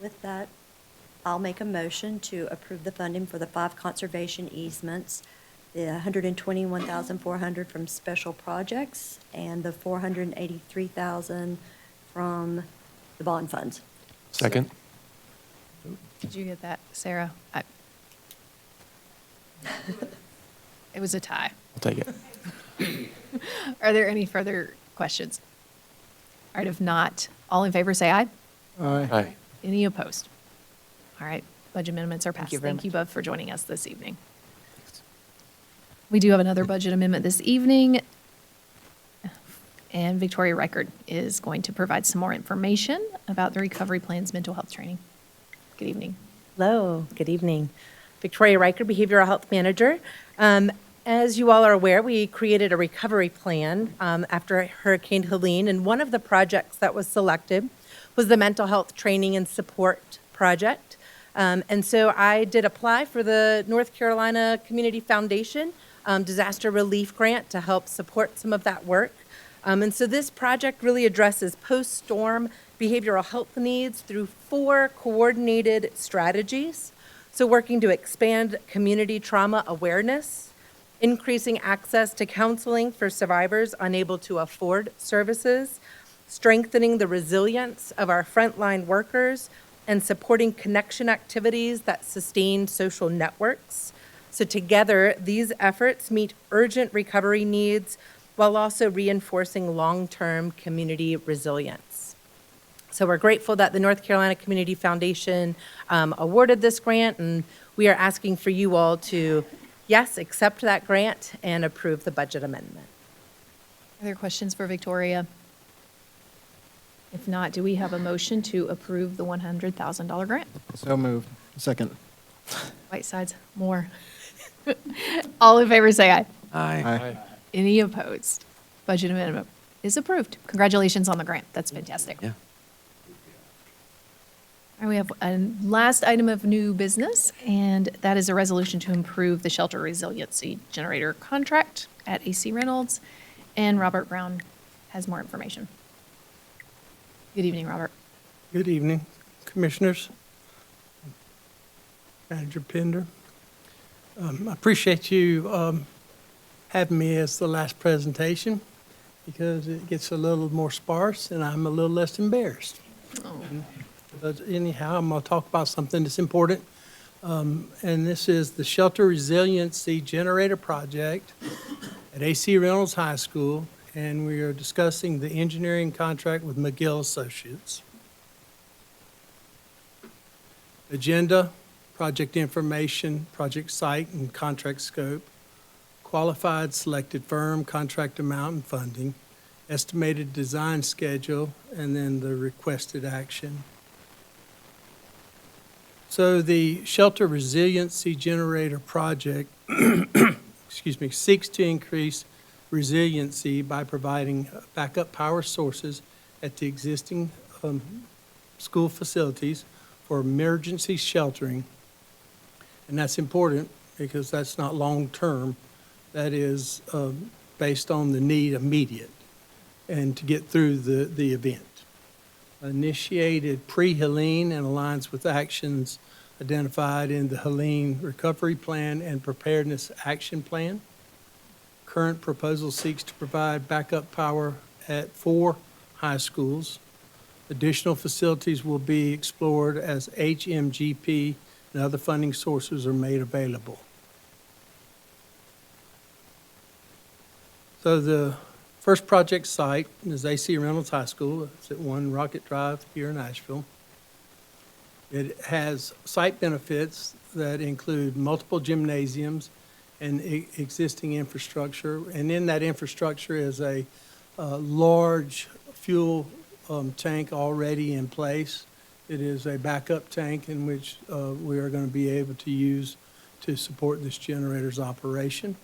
With that, I'll make a motion to approve the funding for the 5 conservation easements, the $121,400 from special projects and the $483,000 from the bond funds. Second. Did you get that, Sarah? It was a tie. I'll take it. Are there any further questions? All right, if not, all in favor say aye. Aye. Aye. Any opposed? All right, budget amendments are passed. you very Thank you both for joining us this evening. We do have another budget amendment this evening. And Victoria Reichert is going to provide some more information about the Recovery Plan's mental health training. Good evening. Hello, good evening. Victoria Reichert, Behavioral Health Manager. As you all are aware, we created a recovery plan after Hurricane Helene, and one of the projects that was selected was the Mental Health Training and Support Project. And so I did apply for the North Carolina Community Foundation Disaster Relief Grant to help support some of that work. And so this project really addresses post-storm behavioral health needs through 4 coordinated strategies. So working to expand community trauma awareness, increasing access to counseling for survivors unable to afford services, strengthening the resilience of our frontline workers, and supporting connection activities that sustain social networks. So together, these efforts meet urgent recovery needs while also reinforcing long-term community resilience. So we're grateful that the North Carolina Community Foundation awarded this grant, and we are asking for you all to, yes, accept that grant and approve the budget amendment. Are there questions for Victoria? If not, do we have a motion to approve the $100,000 grant? So moved. Second. Whiteside's more. All in favor, say aye. Aye. Any opposed? Budget amendment is approved. Congratulations on the grant. That's fantastic. Yeah. All right, we have a last item of new business, and that is a resolution to improve the shelter resiliency generator contract at AC Reynolds. And Robert Brown has more information. Good evening, Robert. Good evening, Commissioners. Manager Pender. I appreciate you having me as the last presentation because it gets a little more sparse and I'm a little less embarrassed. But anyhow, I'm going to talk about something that's important. And this is the Shelter Resiliency Generator Project at AC Reynolds High School. And we are discussing the engineering contract with McGill Associates. Agenda, project information, project site and contract scope, qualified selected firm, contract amount and funding, estimated design schedule, and then the requested action. So the Shelter Resiliency Generator Project excuse me, seeks to increase resiliency by providing backup power sources at the existing school facilities for emergency sheltering. And that's important because that's not long-term. That is based on the need immediate and to get through the event. Initiated pre-Helene and aligns with actions identified in the Helene Recovery Plan and Preparedness Action Plan. Current proposal seeks to provide backup power at 4 high schools. Additional facilities will be explored as HMGP and other funding sources are made available. So the first project site is AC Reynolds High School. It's at 1 Rocket Drive here in Asheville. It has site benefits that include multiple gymnasiums and existing infrastructure. And in that infrastructure is a large fuel tank already in place. It is a backup tank in which we are going to be able to use to support this generator's operation.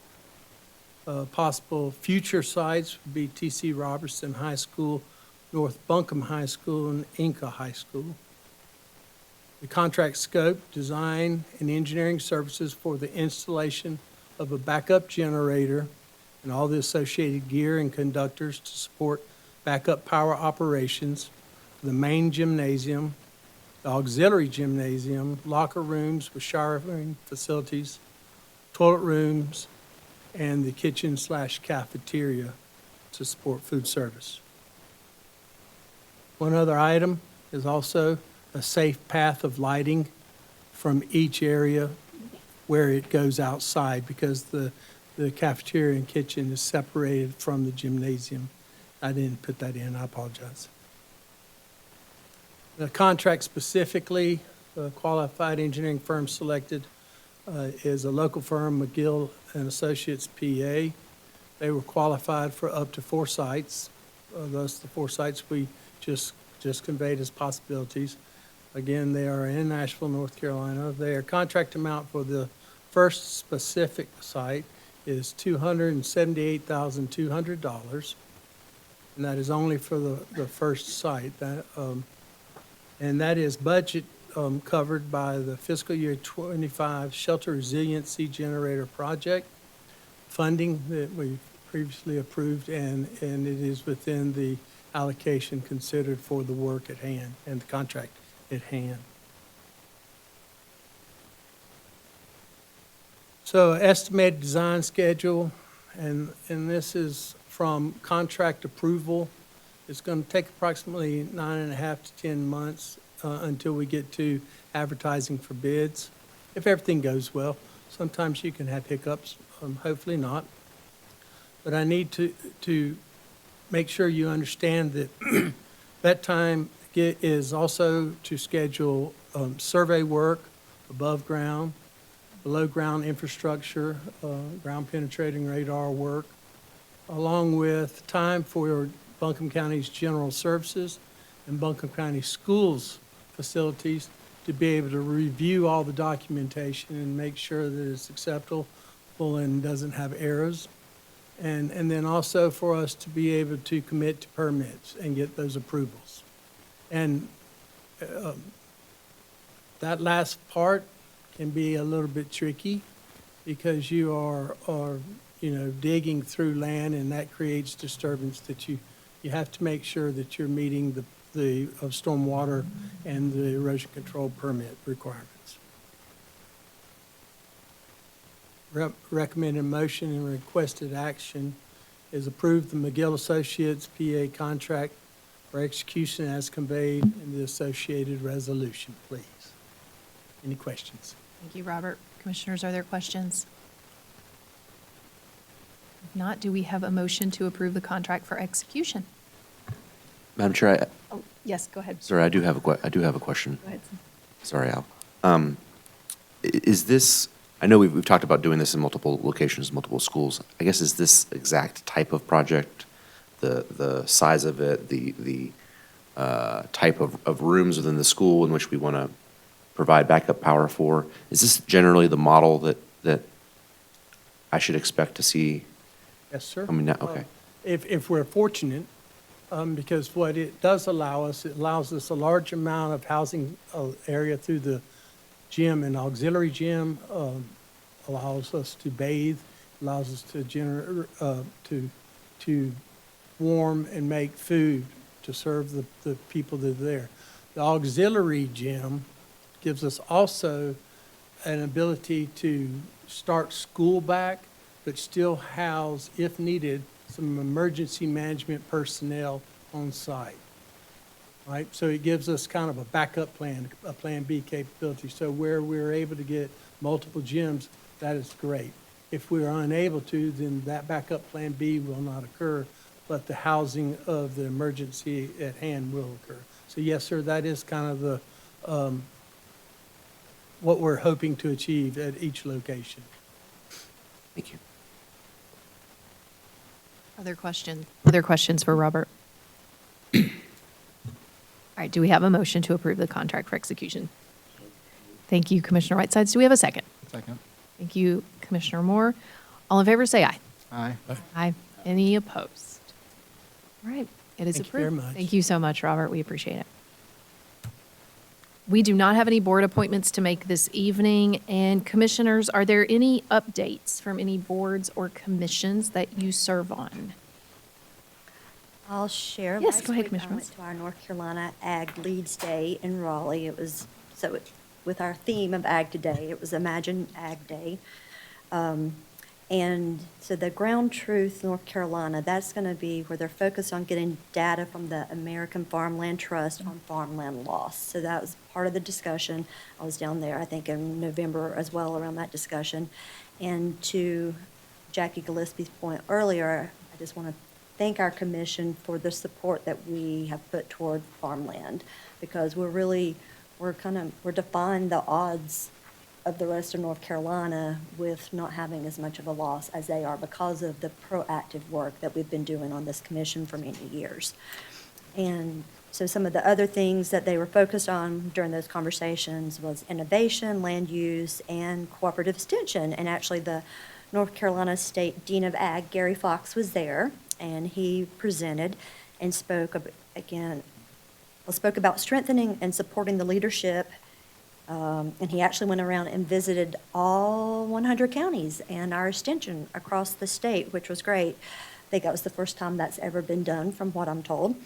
Possible future sites would be T.C. Robertson High School, North Buncombe High School, and Inca High School. The contract scope, design, and engineering services for the installation of a backup generator and all the associated gear and conductors to support backup power operations for the main gymnasium, the auxiliary gymnasium, locker rooms with showering facilities, toilet rooms, and the kitchen/cafeteria to support food service. One other item is also a safe path of lighting from each area where it goes outside because the cafeteria and kitchen is separated from the gymnasium. I didn't put that in, I apologize. The contract specifically, the qualified engineering firm selected is a local firm, McGill and Associates, PA. They were qualified for up to 4 sites. Thus, the 4 sites we just conveyed as possibilities. Again, they are in Nashville, North Carolina. Their contract amount for the first specific site is $278,200, and that is only for the first site. And that is budget covered by the fiscal year 25 Shelter Resiliency Generator Project funding that we previously approved, and it is within the allocation considered for the work at hand and the contract at hand. So estimated design schedule, and this is from contract approval. It's going to take approximately 9.5 to 10 months until we get to advertising for bids. If everything goes well, sometimes you can have hiccups, hopefully not. But I need to make sure you understand that that time is also to schedule survey work above ground, below ground infrastructure, ground penetrating radar work, along with time for Buncombe County's general services and Buncombe County Schools facilities to be able to review all the documentation and make sure that it's acceptable and doesn't have errors. And then also for us to be able to commit to permits and get those approvals. And that last part can be a little bit tricky because you are digging through land, and that creates disturbance that you have to make sure that you're meeting the stormwater and the erosion control permit requirements. Recommended motion and requested action is approve the McGill Associates PA contract for execution as conveyed in the associated resolution, please. Any questions? Thank you, Robert. Commissioners, are there questions? If not, do we have a motion to approve the contract for execution? Madam Chair, Oh, yes, go ahead. sorry, I do have a question. Go ahead. Sorry, Al. Is this, I know we've talked about doing this in multiple locations, multiple schools. I guess, is this exact type of project, the size of it, the type of rooms within the school in which we want to provide backup power for, is this generally the model that I should expect to see? Yes, sir. I mean, okay. If we're fortunate, because what it does allow us, it allows us a large amount of housing area through the gym and auxiliary gym, allows us to bathe, allows us to to warm and make food to serve the people that are there. The auxiliary gym gives us also an ability to start school back, but still house, if needed, some emergency management personnel on site. Right? So it gives us kind of a backup plan, a plan B capability. So where we're able to get multiple gyms, that is great. If we're unable to, then that backup plan B will not occur, but the housing of the emergency at hand will occur. So yes, sir, that is kind of the what we're hoping to achieve at each location. Thank you. Other questions? Other questions for Robert? All right, do we have a motion to approve the contract for execution? Thank you, Commissioner Whitesides. Do we have a second? Second. Thank you, Commissioner Moore. All in favor, say aye. Aye. Aye. Any opposed? All right, it is Thank you approved. very much. Thank you so much, Robert. We appreciate it. We do not have any board appointments to make this evening. And commissioners, are there any updates from any boards or commissions that you serve on? I'll share. Yes, Last go ahead, week Commissioner I went to our North Carolina Ag Leads Day in Raleigh. It was, with our theme of Ag Today, it was Imagine Ag Day. And so the Ground Truth North Carolina, that's going to be where they're focused on getting data from the American Farmland Trust on farmland loss. So that was part of the discussion. I was down there, I think, in November as well around that discussion. And to Jackie Gillespie's point earlier, I just want to thank our commission for the support that we have put toward farmland, because we're defying the odds of the rest of North Carolina with not having as much of a loss as they are because of the proactive work that we've been doing on this commission for many years. And so some of the other things that they were focused on during those conversations was innovation, land use, and cooperative extension. And actually, the North Carolina State Dean of Ag, Gary Fox, was there, and he presented and spoke about strengthening and supporting the leadership. And he actually went around and visited all 100 counties and our extension across the state, which was great. I think that was the first time that's ever been done, from what I'm told.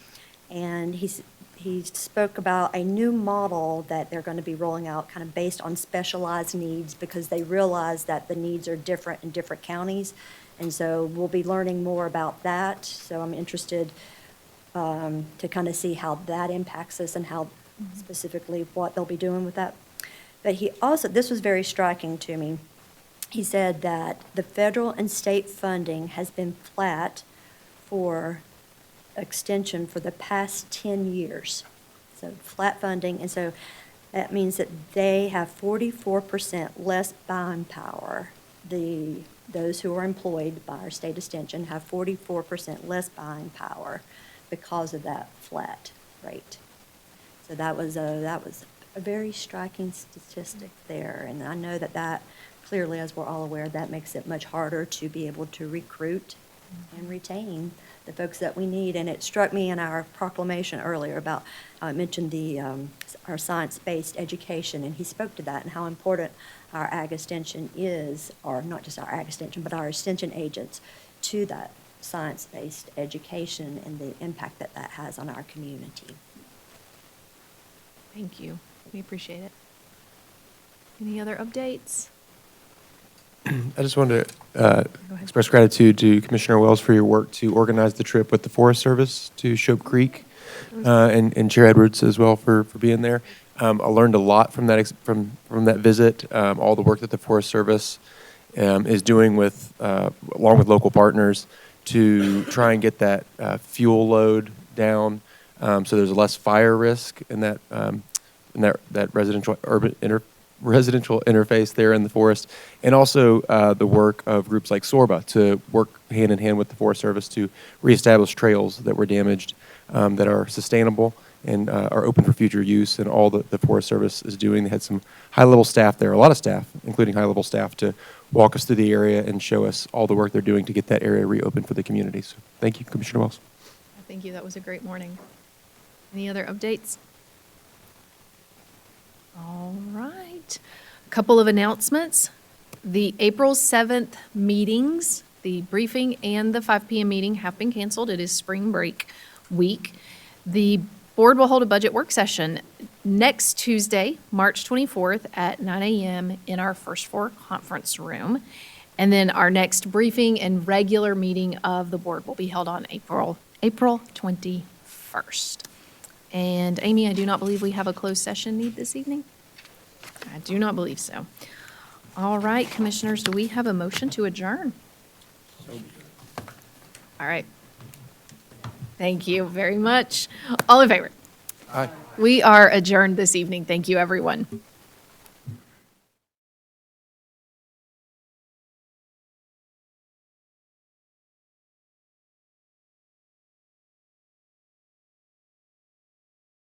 And he spoke about a new model that they're going to be rolling out kind of based on specialized needs, because they realize that the needs are different in different counties. And so we'll be learning more about that. So I'm interested to kind of see how that impacts us and how specifically what they'll be doing with that. But he also, this was very striking to me, he said that the federal and state funding has been flat for extension for the past 10 years. So flat funding, and so that means that they have 44% less buying power. Those who are employed by our state extension have 44% less buying power because of that flat rate. So that was a very striking statistic there, and I know that clearly, as we're all aware, that makes it much harder to be able to recruit and retain the folks that we need. And it struck me in our proclamation earlier about, I mentioned our science-based education, and he spoke to that and how important our ag extension is, or not just our ag extension, but our extension agents, to that science-based education and the impact that that has on our community. Thank you. We appreciate it. Any other updates? I just wanted to express gratitude to Commissioner Wells for your work to organize the trip with the Forest Service to Shope Creek, and Chair Edwards as well for being there. I learned a lot from that from that visit. All the work that the Forest Service is doing with along with local partners to try and get that fuel load down, so there's less fire risk in that residential residential interface there in the forest, and also the work of groups like SORBA to work hand in hand with the Forest Service to reestablish trails that were damaged, that are sustainable and are open for future use, and all that the Forest Service is doing. They had some high-level staff there, a lot of staff, including high-level staff, to walk us through the area and show us all the work they're doing to get that area reopened for the community. So thank you, Commissioner Wells. Thank you. That was a great morning. Any other updates? All right. A couple of announcements. The April 7th meetings, the briefing and the 5 p.m. meeting have been canceled. It is spring break week. The board will hold a budget work session next Tuesday, March 24th at 9 a.m. in our first floor conference room. And then our next briefing and regular meeting of the board will be held on April 21st. And Amy, I do not believe we have a closed session need this evening. I do not believe so. All right, commissioners, do we have a motion to adjourn? All right. Thank you very much. All in favor? Aye. We are adjourned this evening. Thank you, everyone.